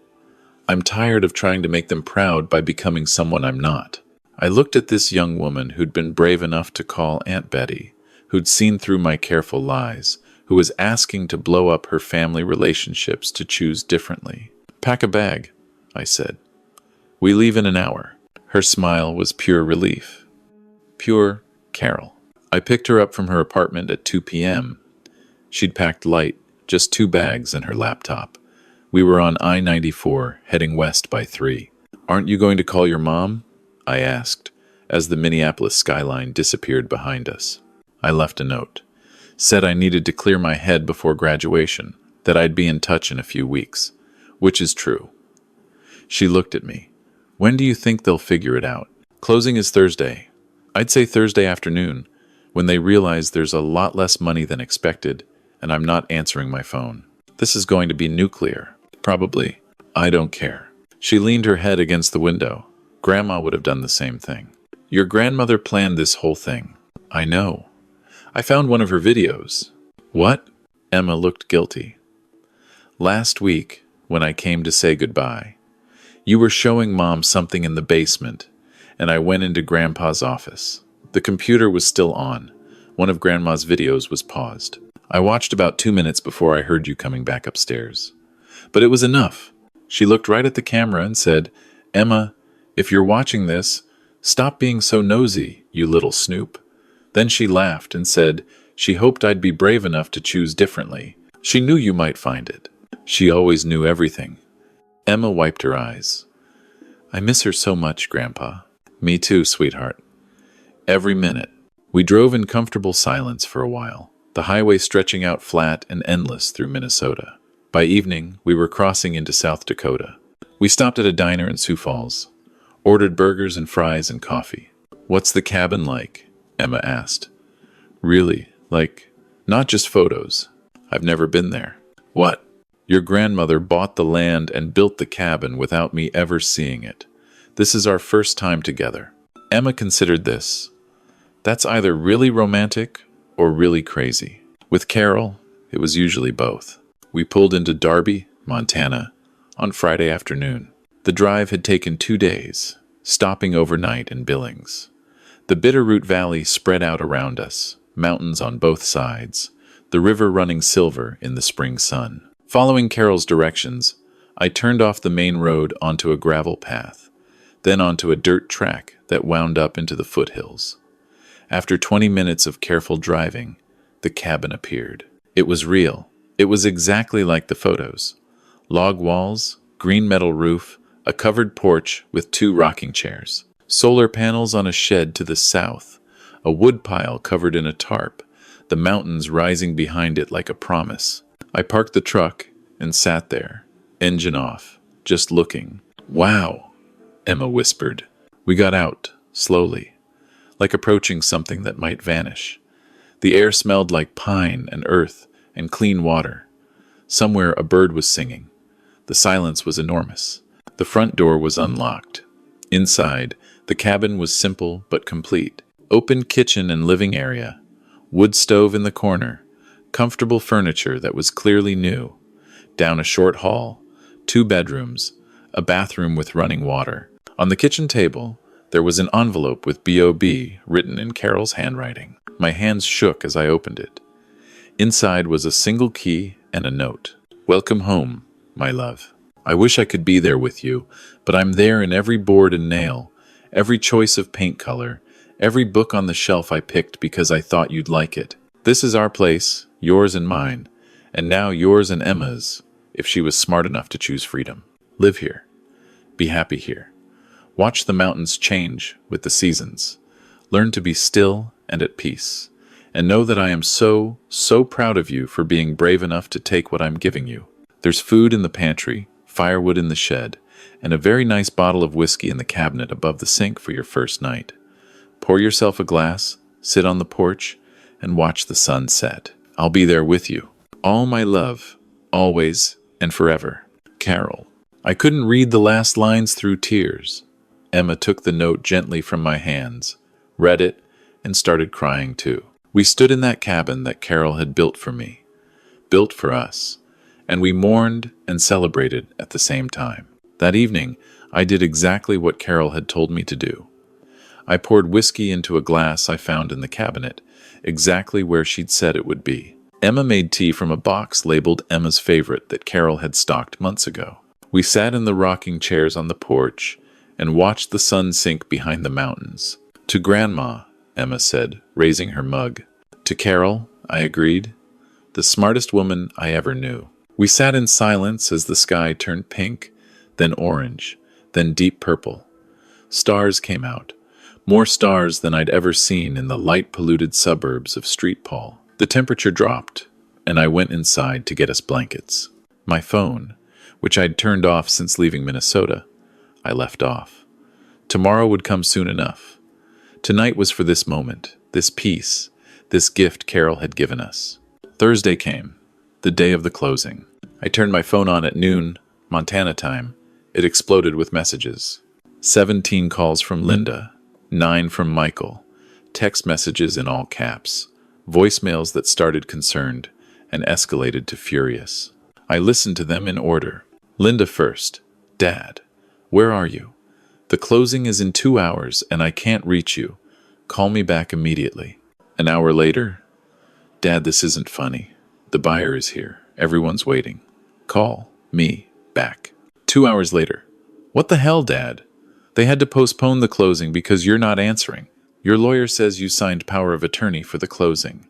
I'm tired of trying to make them proud by becoming someone I'm not. I looked at this young woman who'd been brave enough to call Aunt Betty, who'd seen through my careful lies, who was asking to blow up her family relationships to choose differently. "Pack a bag," I said. "We leave in an hour." Her smile was pure relief. Pure Carol. I picked her up from her apartment at 2 p.m. She'd packed light, just 2 bags and her laptop. We were on I-94, heading west by 3. "Aren't you going to call your mom?" I asked, as the Minneapolis skyline disappeared behind us. I left a note. Said I needed to clear my head before graduation, that I'd be in touch in a few weeks, which is true. She looked at me. "When do you think they'll figure it out?" "Closing is Thursday. I'd say Thursday afternoon, when they realize there's a lot less money than expected, and I'm not answering my phone. This is going to be nuclear. Probably. I don't care." She leaned her head against the window. Grandma would have done the same thing. "Your grandmother planned this whole thing." "I know. I found one of her videos." "What?" Emma looked guilty. "Last week, when I came to say goodbye, you were showing Mom something in the basement, and I went into Grandpa's office. The computer was still on. One of Grandma's videos was paused. I watched about 2 minutes before I heard you coming back upstairs. But it was enough. She looked right at the camera and said, "Emma, if you're watching this, stop being so nosy, you little snoop." Then she laughed and said she hoped I'd be brave enough to choose differently. She knew you might find it. She always knew everything. Emma wiped her eyes. "I miss her so much, Grandpa." "Me too, sweetheart. Every minute." We drove in comfortable silence for a while, the highway stretching out flat and endless through Minnesota. By evening, we were crossing into South Dakota. We stopped at a diner in Sioux Falls, ordered burgers and fries and coffee. "What's the cabin like?" Emma asked. "Really, like, not just photos. I've never been there." "What?" "Your grandmother bought the land and built the cabin without me ever seeing it. This is our first time together." Emma considered this. That's either really romantic or really crazy. With Carol, it was usually both. We pulled into Darby, Montana, on Friday afternoon. The drive had taken 2 days, stopping overnight in Billings. The Bitterroot Valley spread out around us, mountains on both sides, the river running silver in the spring sun. Following Carol's directions, I turned off the main road onto a gravel path, then onto a dirt track that wound up into the foothills. After 20 minutes of careful driving, the cabin appeared. It was real. It was exactly like the photos. Log walls, green metal roof, a covered porch with 2 rocking chairs, solar panels on a shed to the south, a wood pile covered in a tarp, the mountains rising behind it like a promise. I parked the truck and sat there, engine off, just looking. "Wow," Emma whispered. We got out, slowly, like approaching something that might vanish. The air smelled like pine and earth and clean water. Somewhere a bird was singing. The silence was enormous. The front door was unlocked. Inside, the cabin was simple but complete. Open kitchen and living area, wood stove in the corner, comfortable furniture that was clearly new. Down a short hall, 2 bedrooms, a bathroom with running water. On the kitchen table, there was an envelope with B.O.B. written in Carol's handwriting. My hands shook as I opened it. Inside was a single key and a note. "Welcome home, my love. I wish I could be there with you, but I'm there in every board and nail, every choice of paint color, every book on the shelf I picked because I thought you'd like it. This is our place, yours and mine, and now yours and Emma's, if she was smart enough to choose freedom. Live here. Be happy here. Watch the mountains change with the seasons. Learn to be still and at peace. And know that I am so proud of you for being brave enough to take what I'm giving you. There's food in the pantry, firewood in the shed, and a very nice bottle of whiskey in the cabinet above the sink for your first night. Pour yourself a glass, sit on the porch, and watch the sun set. I'll be there with you. All my love, always and forever. Carol." I couldn't read the last lines through tears. Emma took the note gently from my hands, read it, and started crying too. We stood in that cabin that Carol had built for me, built for us, and we mourned and celebrated at the same time. That evening, I did exactly what Carol had told me to do. I poured whiskey into a glass I found in the cabinet, exactly where she'd said it would be. Emma made tea from a box labeled Emma's favorite that Carol had stocked months ago. We sat in the rocking chairs on the porch and watched the sun sink behind the mountains. "To Grandma," Emma said, raising her mug. "To Carol," I agreed. "The smartest woman I ever knew." We sat in silence as the sky turned pink, then orange, then deep purple. Stars came out, more stars than I'd ever seen in the light-polluted suburbs of Street Paul. The temperature dropped, and I went inside to get us blankets. My phone, which I'd turned off since leaving Minnesota, I left off. Tomorrow would come soon enough. Tonight was for this moment, this peace, this gift Carol had given us. Thursday came, the day of the closing. I turned my phone on at noon, Montana time. It exploded with messages. 17 calls from Linda, 9 from Michael, text messages in all caps, voicemails that started concerned and escalated to furious. I listened to them in order. Linda first. "Dad, where are you? The closing is in 2 hours and I can't reach you. Call me back immediately." An hour later, "Dad, this isn't funny. The buyer is here. Everyone's waiting. Call me back. 2 hours later. What the hell, Dad? They had to postpone the closing because you're not answering. Your lawyer says you signed power of attorney for the closing,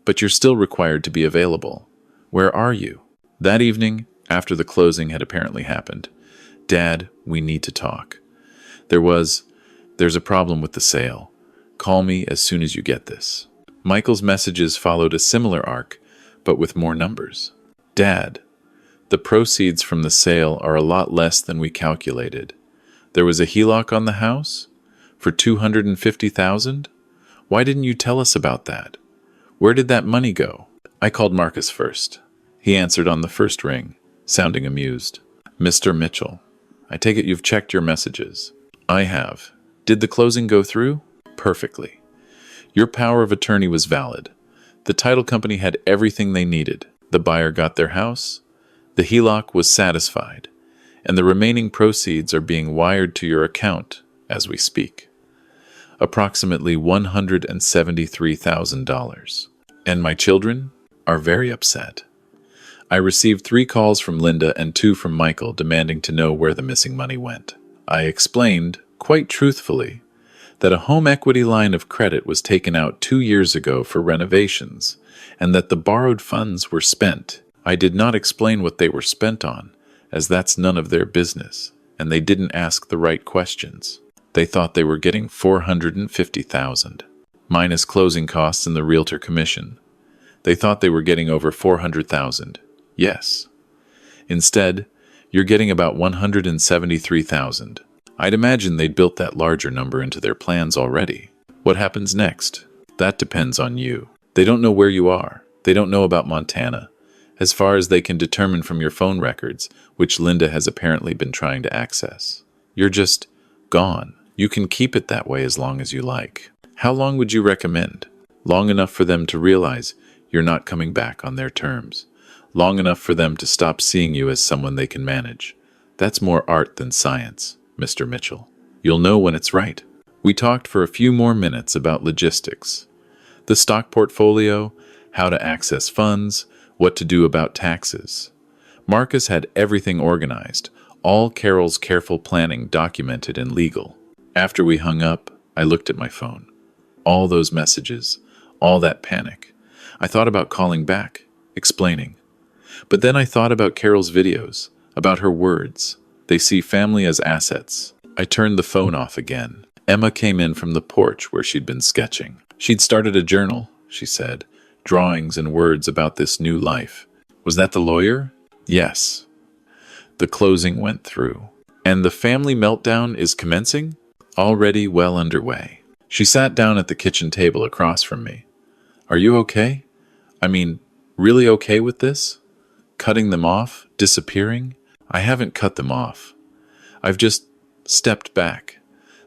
but you're still required to be available. Where are you? That evening, after the closing had apparently happened, Dad, we need to talk. There's a problem with the sale. Call me as soon as you get this. Michael's messages followed a similar arc, but with more numbers. Dad, the proceeds from the sale are a lot less than we calculated. There was a HELOC on the house? For $250,000? Why didn't you tell us about that? Where did that money go? I called Marcus first. He answered on the first ring, sounding amused. Mr. Mitchell, I take it you've checked your messages. I have. Did the closing go through? Perfectly. Your power of attorney was valid. The title company had everything they needed. The buyer got their house. The HELOC was satisfied. And the remaining proceeds are being wired to your account as we speak. Approximately $173,000. And my children are very upset. I received 3 calls from Linda and 2 from Michael demanding to know where the missing money went. I explained, quite truthfully, that a home equity line of credit was taken out 2 years ago for renovations, and that the borrowed funds were spent. I did not explain what they were spent on, as that's none of their business, and they didn't ask the right questions. They thought they were getting $450,000, minus closing costs and the realtor commission. They thought they were getting over $400,000. Yes. Instead, you're getting about $173,000. I'd imagine they'd built that larger number into their plans already. What happens next? That depends on you. They don't know where you are. They don't know about Montana, as far as they can determine from your phone records, which Linda has apparently been trying to access. You're just gone. You can keep it that way as long as you like. How long would you recommend? Long enough for them to realize you're not coming back on their terms. Long enough for them to stop seeing you as someone they can manage. That's more art than science, Mr. Mitchell. You'll know when it's right. We talked for a few more minutes about logistics. The stock portfolio, how to access funds, what to do about taxes. Marcus had everything organized, all Carol's careful planning documented and legal. After we hung up, I looked at my phone. All those messages, all that panic. I thought about calling back, explaining. But then I thought about Carol's videos, about her words. They see family as assets. I turned the phone off again. Emma came in from the porch where she'd been sketching. She'd started a journal, she said, drawings and words about this new life. Was that the lawyer? Yes. The closing went through. And the family meltdown is commencing? Already well underway. She sat down at the kitchen table across from me. Are you okay? I mean, really okay with this? Cutting them off? Disappearing? I haven't cut them off. I've just stepped back.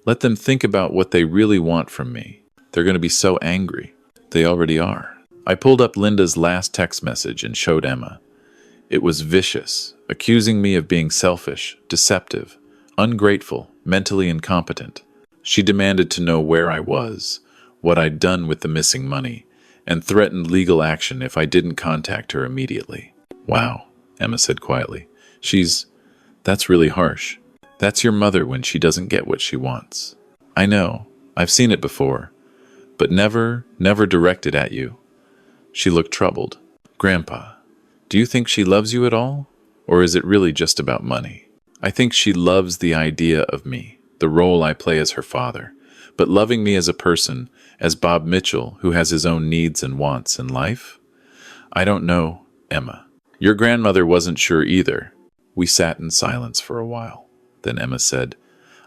Let them think about what they really want from me. They're going to be so angry. They already are. I pulled up Linda's last text message and showed Emma. It was vicious, accusing me of being selfish, deceptive, ungrateful, mentally incompetent. She demanded to know where I was, what I'd done with the missing money, and threatened legal action if I didn't contact her immediately. Wow, Emma said quietly. That's really harsh. That's your mother when she doesn't get what she wants. I know, I've seen it before, but never directed at you. She looked troubled. Grandpa, do you think she loves you at all? Or is it really just about money? I think she loves the idea of me, the role I play as her father, but loving me as a person, as Bob Mitchell, who has his own needs and wants in life? I don't know, Emma. Your grandmother wasn't sure either. We sat in silence for a while. Then Emma said,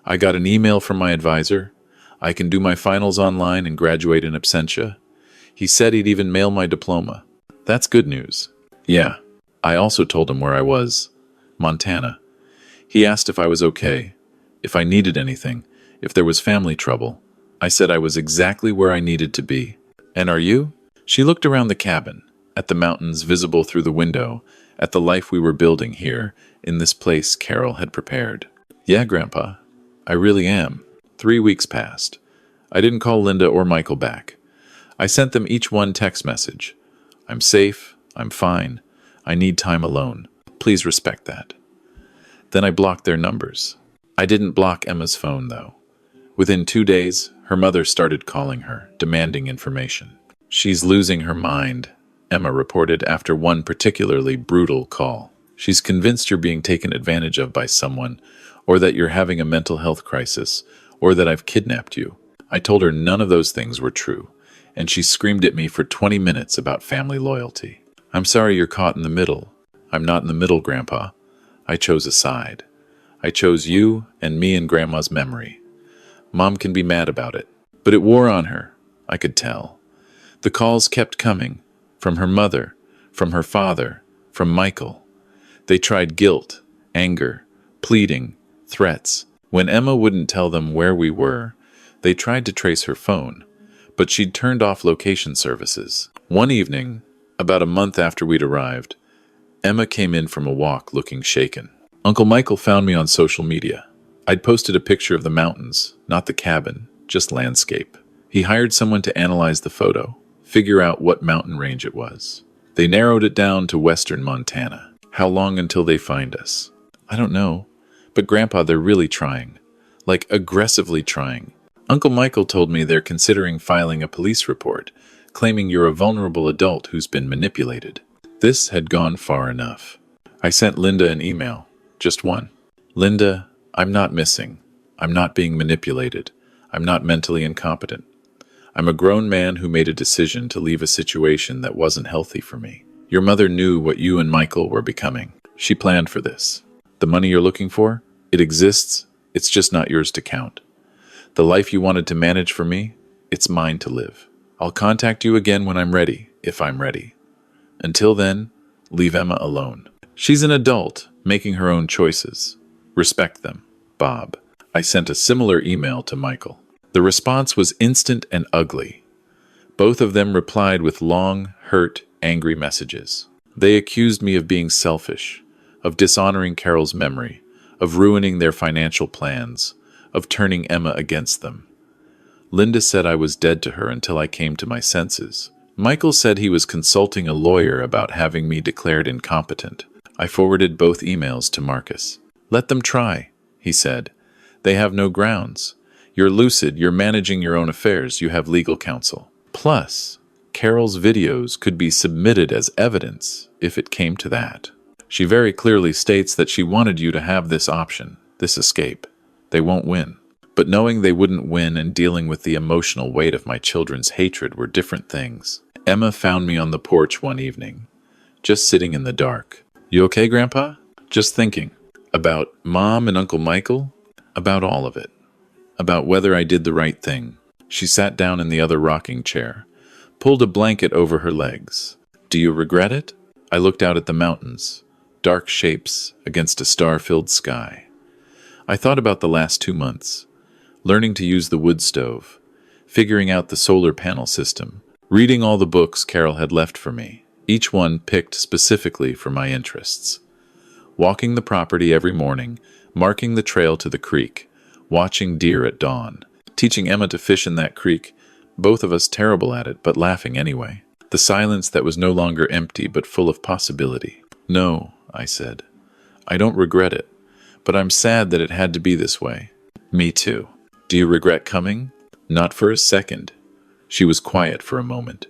I got an email from my advisor. I can do my finals online and graduate in absentia. He said he'd even mail my diploma. That's good news. Yeah. I also told him where I was. Montana. He asked if I was okay, if I needed anything, if there was family trouble. I said I was exactly where I needed to be. And are you? She looked around the cabin, at the mountains visible through the window, at the life we were building here, in this place Carol had prepared. Yeah, Grandpa, I really am. 3 weeks passed. I didn't call Linda or Michael back. I sent them each one text message. I'm safe, I'm fine. I need time alone. Please respect that. Then I blocked their numbers. I didn't block Emma's phone, though. Within 2 days, her mother started calling her, demanding information. She's losing her mind, Emma reported after one particularly brutal call. She's convinced you're being taken advantage of by someone, or that you're having a mental health crisis, or that I've kidnapped you. I told her none of those things were true, and she screamed at me for 20 minutes about family loyalty. I'm sorry you're caught in the middle. I'm not in the middle, Grandpa. I chose a side. I chose you and me and Grandma's memory. Mom can be mad about it, but it wore on her. I could tell. The calls kept coming, from her mother, from her father, from Michael. They tried guilt, anger, pleading, threats. When Emma wouldn't tell them where we were, they tried to trace her phone, but she'd turned off location services. One evening, about a month after we'd arrived, Emma came in from a walk looking shaken. Uncle Michael found me on social media. I'd posted a picture of the mountains, not the cabin, just landscape. He hired someone to analyze the photo, figure out what mountain range it was. They narrowed it down to western Montana. How long until they find us? I don't know. But Grandpa, they're really trying. Like, aggressively trying. Uncle Michael told me they're considering filing a police report, claiming you're a vulnerable adult who's been manipulated. This had gone far enough. I sent Linda an email. Just one. Linda, I'm not missing. I'm not being manipulated. I'm not mentally incompetent. I'm a grown man who made a decision to leave a situation that wasn't healthy for me. Your mother knew what you and Michael were becoming. She planned for this. The money you're looking for, it exists. It's just not yours to count. The life you wanted to manage for me, it's mine to live. I'll contact you again when I'm ready, if I'm ready. Until then, leave Emma alone. She's an adult, making her own choices. Respect them, Bob. I sent a similar email to Michael. The response was instant and ugly. Both of them replied with long, hurt, angry messages. They accused me of being selfish, of dishonoring Carol's memory, of ruining their financial plans, of turning Emma against them. Linda said I was dead to her until I came to my senses. Michael said he was consulting a lawyer about having me declared incompetent. I forwarded both emails to Marcus. Let them try, he said. They have no grounds. You're lucid, you're managing your own affairs, you have legal counsel. Plus, Carol's videos could be submitted as evidence if it came to that. She very clearly states that she wanted you to have this option, this escape. They won't win. But knowing they wouldn't win and dealing with the emotional weight of my children's hatred were different things. Emma found me on the porch one evening, just sitting in the dark. You okay, Grandpa? Just thinking. About Mom and Uncle Michael? About all of it. About whether I did the right thing. She sat down in the other rocking chair, pulled a blanket over her legs. Do you regret it? I looked out at the mountains, dark shapes against a star-filled sky. I thought about the last 2 months, learning to use the wood stove, figuring out the solar panel system, reading all the books Carol had left for me, each one picked specifically for my interests. Walking the property every morning, marking the trail to the creek, watching deer at dawn, teaching Emma to fish in that creek, both of us terrible at it, but laughing anyway. The silence that was no longer empty, but full of possibility. No, I said. I don't regret it, but I'm sad that it had to be this way. Me too. Do you regret coming? Not for a second. She was quiet for a moment.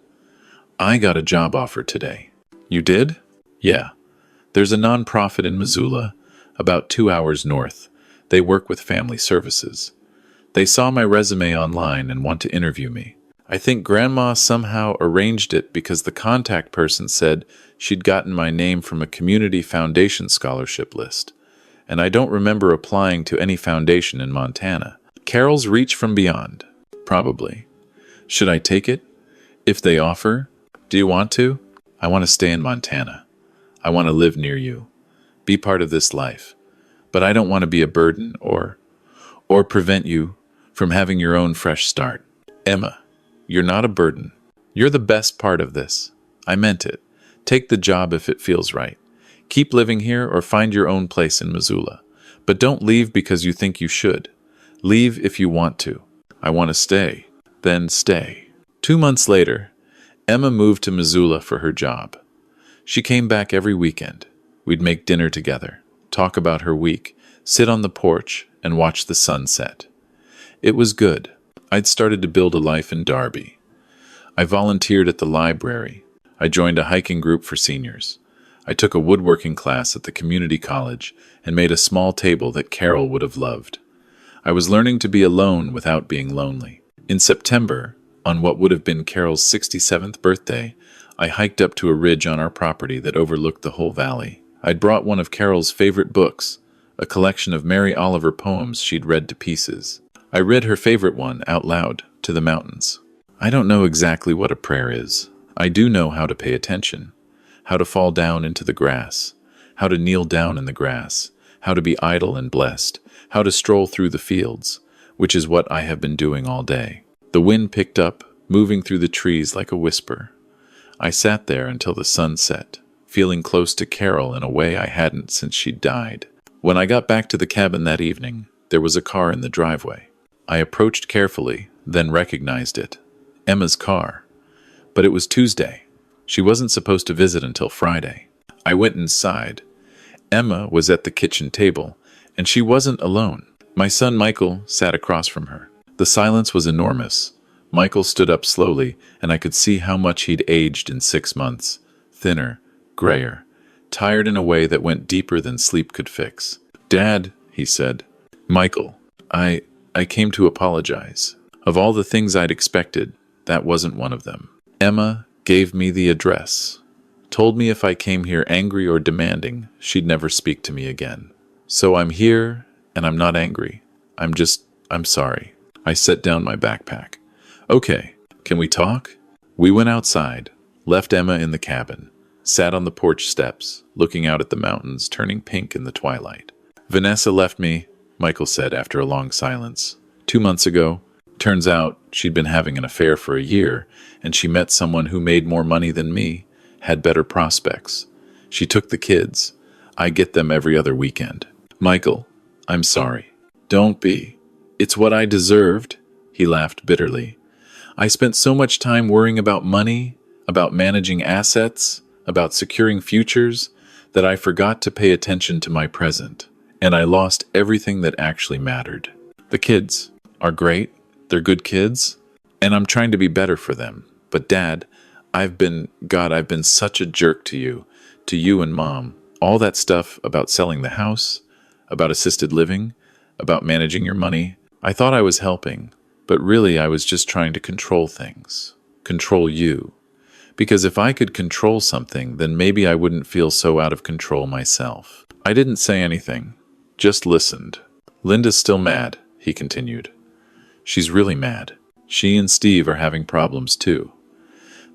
I got a job offer today. You did? Yeah. There's a nonprofit in Missoula, about 2 hours north. They work with family services. They saw my resume online and want to interview me. I think Grandma somehow arranged it because the contact person said she'd gotten my name from a community foundation scholarship list, and I don't remember applying to any foundation in Montana. Carol's reach from beyond. Probably. Should I take it? If they offer? Do you want to? I want to stay in Montana. I want to live near you. Be part of this life. But I don't want to be a burden or prevent you from having your own fresh start. Emma, you're not a burden. You're the best part of this. I meant it. Take the job if it feels right. Keep living here or find your own place in Missoula. But don't leave because you think you should. Leave if you want to. I want to stay. Then stay. 2 months later, Emma moved to Missoula for her job. She came back every weekend. We'd make dinner together, talk about her week, sit on the porch, and watch the sunset. It was good. I'd started to build a life in Derby. I volunteered at the library. I joined a hiking group for seniors. I took a woodworking class at the community college and made a small table that Carol would have loved. I was learning to be alone without being lonely. In September, on what would have been Carol's 67th birthday, I hiked up to a ridge on our property that overlooked the whole valley. I'd brought one of Carol's favorite books, a collection of Mary Oliver poems she'd read to pieces. I read her favorite one out loud to the mountains. I don't know exactly what a prayer is. I do know how to pay attention, how to fall down into the grass, how to kneel down in the grass, how to be idle and blessed, how to stroll through the fields, which is what I have been doing all day. The wind picked up, moving through the trees like a whisper. I sat there until the sun set, feeling close to Carol in a way I hadn't since she'd died. When I got back to the cabin that evening, there was a car in the driveway. I approached carefully, then recognized it. Emma's car. But it was Tuesday. She wasn't supposed to visit until Friday. I went inside. Emma was at the kitchen table, and she wasn't alone. My son Michael sat across from her. The silence was enormous. Michael stood up slowly, and I could see how much he'd aged in 6 months. Thinner, grayer, tired in a way that went deeper than sleep could fix. "Dad," he said. "Michael, I came to apologize. Of all the things I'd expected, that wasn't one of them. Emma gave me the address, told me if I came here angry or demanding, she'd never speak to me again. So I'm here, and I'm not angry. I'm sorry." I set down my backpack. "Okay, can we talk?" We went outside, left Emma in the cabin, sat on the porch steps, looking out at the mountains turning pink in the twilight. "Vanessa left me," Michael said after a long silence. 2 months ago. Turns out she'd been having an affair for a year, and she met someone who made more money than me, had better prospects. She took the kids. I get them every other weekend. "Michael, I'm sorry." "Don't be. It's what I deserved," he laughed bitterly. "I spent so much time worrying about money, about managing assets, about securing futures, that I forgot to pay attention to my present, and I lost everything that actually mattered. The kids are great. They're good kids, and I'm trying to be better for them. But Dad, I've been such a jerk to you and Mom. All that stuff about selling the house, about assisted living, about managing your money. I thought I was helping, but really I was just trying to control things. Control you. Because if I could control something, then maybe I wouldn't feel so out of control myself." I didn't say anything, just listened. "Linda's still mad," he continued. "She's really mad. She and Steve are having problems too.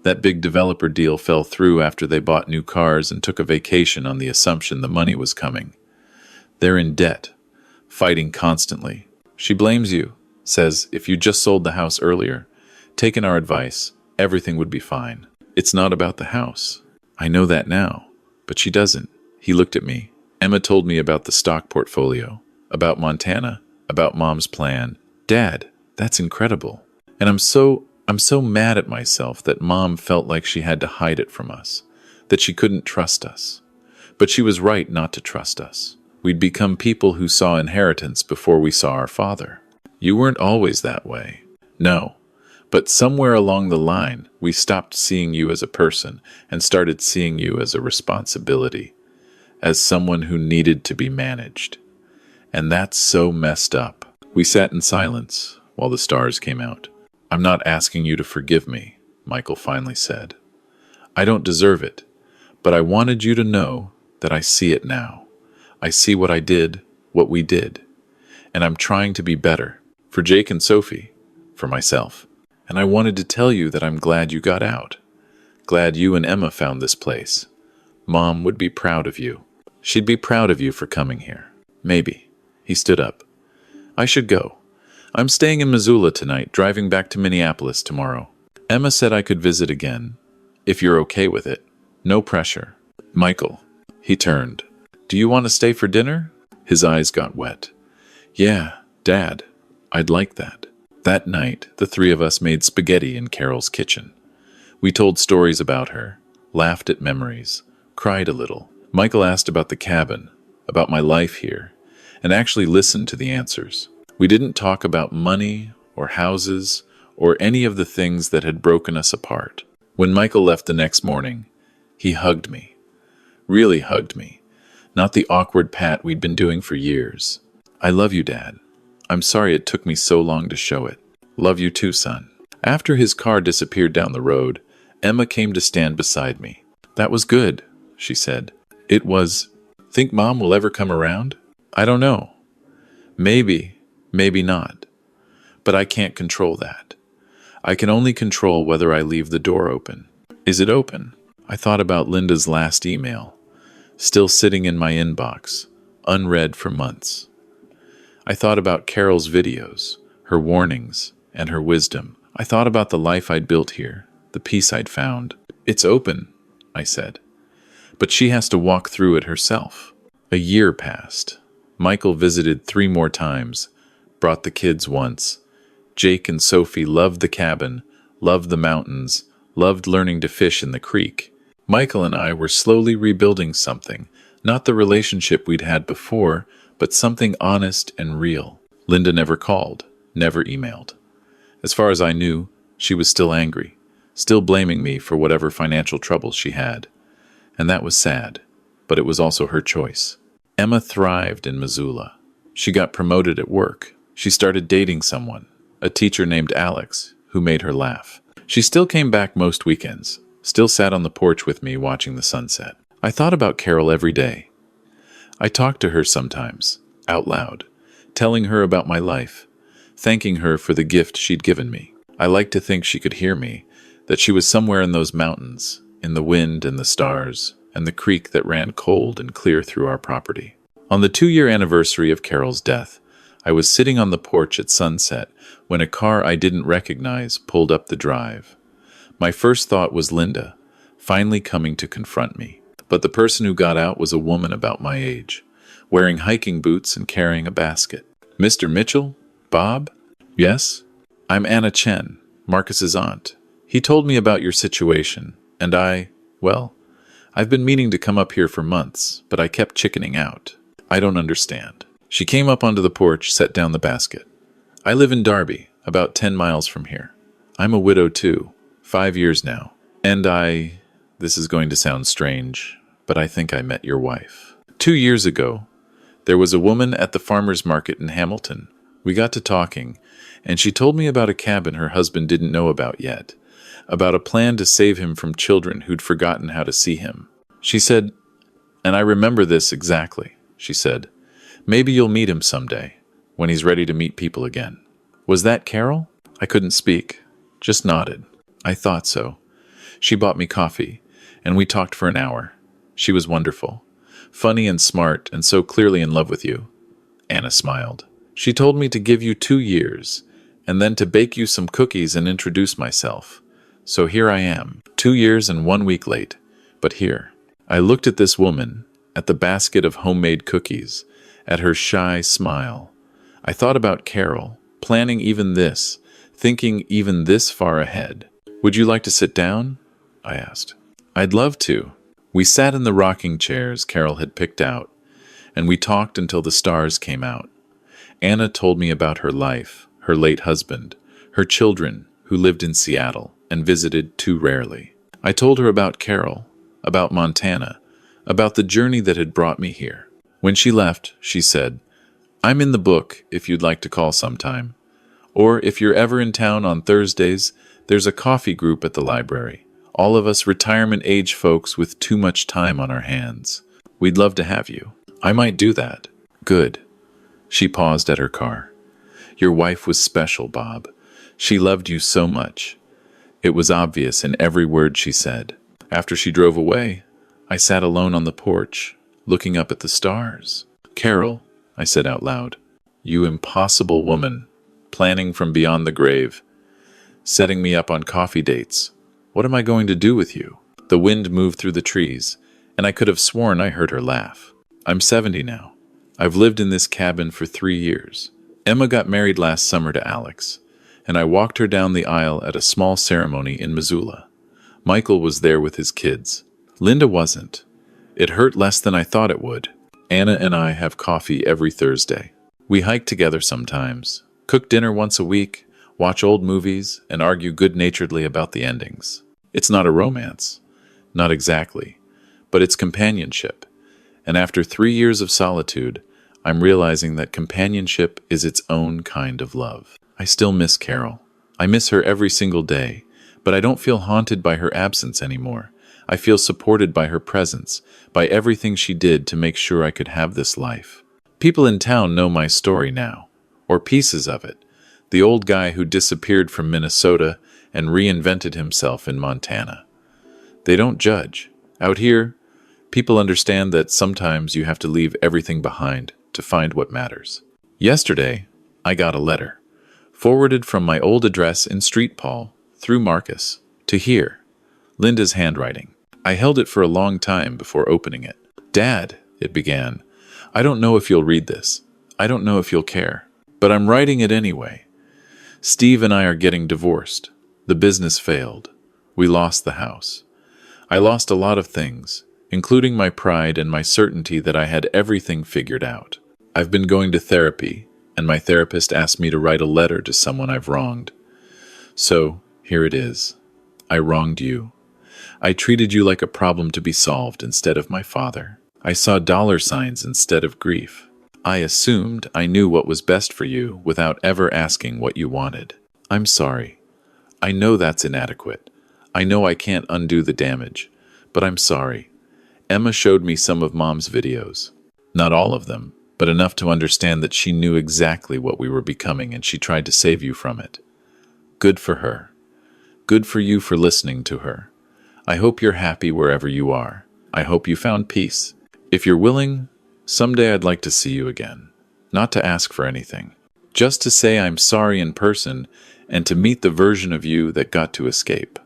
That big developer deal fell through after they bought new cars and took a vacation on the assumption the money was coming. They're in debt, fighting constantly. She blames you, says if you just sold the house earlier, taken our advice, everything would be fine. It's not about the house. I know that now, but she doesn't." He looked at me. "Emma told me about the stock portfolio, about Montana, about Mom's plan. Dad, that's incredible. And I'm so mad at myself that Mom felt like she had to hide it from us, that she couldn't trust us. But she was right not to trust us. We'd become people who saw inheritance before we saw our father. You weren't always that way. No. But somewhere along the line, we stopped seeing you as a person and started seeing you as a responsibility, as someone who needed to be managed. And that's so messed up." We sat in silence while the stars came out. "I'm not asking you to forgive me," Michael finally said. "I don't deserve it, but I wanted you to know that I see it now. I see what I did, what we did, and I'm trying to be better, for Jake and Sophie, for myself. And I wanted to tell you that I'm glad you got out. Glad you and Emma found this place. Mom would be proud of you. She'd be proud of you for coming here. Maybe." He stood up. "I should go. I'm staying in Missoula tonight, driving back to Minneapolis tomorrow. Emma said I could visit again, if you're okay with it. No pressure." "Michael." He turned. "Do you want to stay for dinner?" His eyes got wet. "Yeah, Dad, I'd like that." That night, the three of us made spaghetti in Carol's kitchen. We told stories about her, laughed at memories, cried a little. Michael asked about the cabin, about my life here, and actually listened to the answers. We didn't talk about money or houses or any of the things that had broken us apart. When Michael left the next morning, he hugged me. Really hugged me. Not the awkward pat we'd been doing for years. "I love you, Dad. I'm sorry it took me so long to show it. Love you too, son." After his car disappeared down the road, Emma came to stand beside me. "That was good," she said. "It was. Think Mom will ever come around?" "I don't know. Maybe, maybe not. But I can't control that. I can only control whether I leave the door open." "Is it open?" I thought about Linda's last email, still sitting in my inbox, unread for months. I thought about Carol's videos, her warnings, and her wisdom. I thought about the life I'd built here, the peace I'd found. "It's open," I said. "But she has to walk through it herself." A year passed. Michael visited 3 more times, brought the kids once. Jake and Sophie loved the cabin, loved the mountains, loved learning to fish in the creek. Michael and I were slowly rebuilding something, not the relationship we'd had before, but something honest and real. Linda never called, never emailed. As far as I knew, she was still angry, still blaming me for whatever financial troubles she had. And that was sad, but it was also her choice. Emma thrived in Missoula. She got promoted at work. She started dating someone, a teacher named Alex, who made her laugh. She still came back most weekends, still sat on the porch with me watching the sunset. I thought about Carol every day. I talked to her sometimes, out loud, telling her about my life, thanking her for the gift she'd given me. I liked to think she could hear me, that she was somewhere in those mountains, in the wind and the stars, and the creek that ran cold and clear through our property. On the 2-year anniversary of Carol's death, I was sitting on the porch at sunset when a car I didn't recognize pulled up the drive. My first thought was Linda, finally coming to confront me. But the person who got out was a woman about my age, wearing hiking boots and carrying a basket. "Mr. Mitchell? Bob?" "Yes? I'm Anna Chen, Marcus's aunt. He told me about your situation, and I've been meaning to come up here for months, but I kept chickening out. I don't understand." She came up onto the porch, set down the basket. "I live in Darby, about 10 miles from here. I'm a widow too, 5 years now. And this is going to sound strange, but I think I met your wife. 2 years ago, there was a woman at the farmer's market in Hamilton. We got to talking, and she told me about a cabin her husband didn't know about yet, about a plan to save him from children who'd forgotten how to see him. She said, and I remember this exactly, she said, maybe you'll meet him someday, when he's ready to meet people again. Was that Carol? I couldn't speak, just nodded. I thought so. She bought me coffee, and we talked for an hour. She was wonderful, funny and smart, and so clearly in love with you. Anna smiled. She told me to give you 2 years, and then to bake you some cookies and introduce myself. So here I am, 2 years and 1 week late, but here. I looked at this woman, at the basket of homemade cookies, at her shy smile. I thought about Carol, planning even this, thinking even this far ahead. Would you like to sit down? I asked. I'd love to. We sat in the rocking chairs Carol had picked out, and we talked until the stars came out. Anna told me about her life, her late husband, her children who lived in Seattle and visited too rarely. I told her about Carol, about Montana, about the journey that had brought me here. When she left, she said, I'm in the book if you'd like to call sometime. Or if you're ever in town on Thursdays, there's a coffee group at the library. All of us retirement-age folks with too much time on our hands. We'd love to have you. I might do that. Good. She paused at her car. Your wife was special, Bob. She loved you so much. It was obvious in every word she said. After she drove away, I sat alone on the porch, looking up at the stars. Carol, I said out loud, you impossible woman, planning from beyond the grave, setting me up on coffee dates. What am I going to do with you? The wind moved through the trees, and I could have sworn I heard her laugh. I'm 70 now. I've lived in this cabin for 3 years. Emma got married last summer to Alex, and I walked her down the aisle at a small ceremony in Missoula. Michael was there with his kids. Linda wasn't, It hurt less than I thought it would. Anna and I have coffee every Thursday. We hike together sometimes, cook dinner once a week, watch old movies, and argue good-naturedly about the endings. It's not a romance. Not exactly. But it's companionship. And after 3 years of solitude, I'm realizing that companionship is its own kind of love. I still miss Carol. I miss her every single day, but I don't feel haunted by her absence anymore. I feel supported by her presence, by everything she did to make sure I could have this life. People in town know my story now, or pieces of it. The old guy who disappeared from Minnesota and reinvented himself in Montana. They don't judge. Out here, people understand that sometimes you have to leave everything behind to find what matters. Yesterday, I got a letter, forwarded from my old address in Street Paul, through Marcus, to here. Linda's handwriting. I held it for a long time before opening it. "Dad," it began, "I don't know if you'll read this. I don't know if you'll care. But I'm writing it anyway. Steve and I are getting divorced. The business failed. We lost the house. I lost a lot of things, including my pride and my certainty that I had everything figured out. I've been going to therapy, and my therapist asked me to write a letter to someone I've wronged. So, here it is. I wronged you. I treated you like a problem to be solved instead of my father. I saw dollar signs instead of grief. I assumed I knew what was best for you without ever asking what you wanted. I'm sorry. I know that's inadequate. I know I can't undo the damage, but I'm sorry. Emma showed me some of Mom's videos. Not all of them, but enough to understand that she knew exactly what we were becoming and she tried to save you from it. Good for her. Good for you for listening to her. I hope you're happy wherever you are. I hope you found peace. If you're willing, someday I'd like to see you again. Not to ask for anything. Just to say I'm sorry in person and to meet the version of you that got to escape.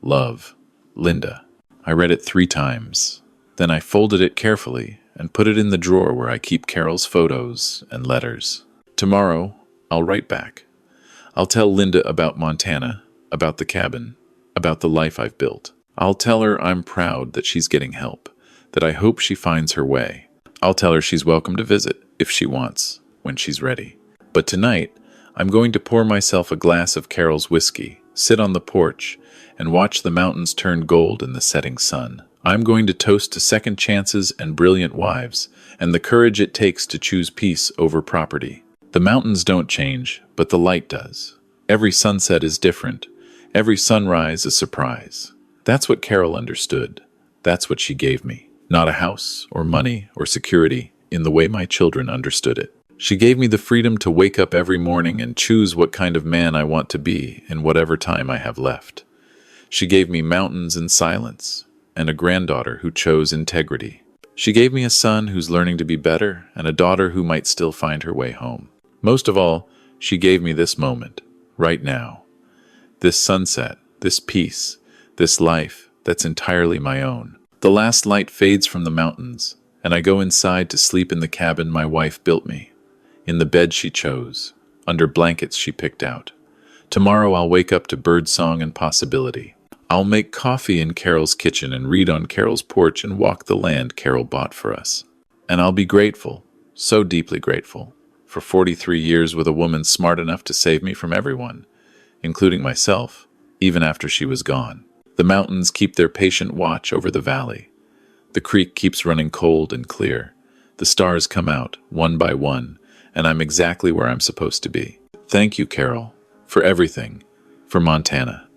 Love, Linda." I read it 3 times. Then I folded it carefully and put it in the drawer where I keep Carol's photos and letters. Tomorrow, I'll write back. I'll tell Linda about Montana, about the cabin, about the life I've built. I'll tell her I'm proud that she's getting help, that I hope she finds her way. I'll tell her she's welcome to visit if she wants, when she's ready. But tonight, I'm going to pour myself a glass of Carol's whiskey, sit on the porch, and watch the mountains turn gold in the setting sun. I'm going to toast to second chances and brilliant wives, and the courage it takes to choose peace over property. The mountains don't change, but the light does. Every sunset is different. Every sunrise a surprise. That's what Carol understood. That's what she gave me. Not a house, or money, or security, in the way my children understood it. She gave me the freedom to wake up every morning and choose what kind of man I want to be in whatever time I have left. She gave me mountains and silence, and a granddaughter who chose integrity. She gave me a son who's learning to be better, and a daughter who might still find her way home. Most of all, she gave me this moment, right now. This sunset, this peace, this life that's entirely my own. The last light fades from the mountains, and I go inside to sleep in the cabin my wife built me, in the bed she chose, under blankets she picked out. Tomorrow I'll wake up to birdsong and possibility. I'll make coffee in Carol's kitchen and read on Carol's porch and walk the land Carol bought for us. And I'll be grateful, so deeply grateful, for 43 years with a woman smart enough to save me from everyone, including myself, even after she was gone. The mountains keep their patient watch over the valley. The creek keeps running cold and clear. The stars come out, one by one, and I'm exactly where I'm supposed to be. Thank you, Carol, for everything, for Montana.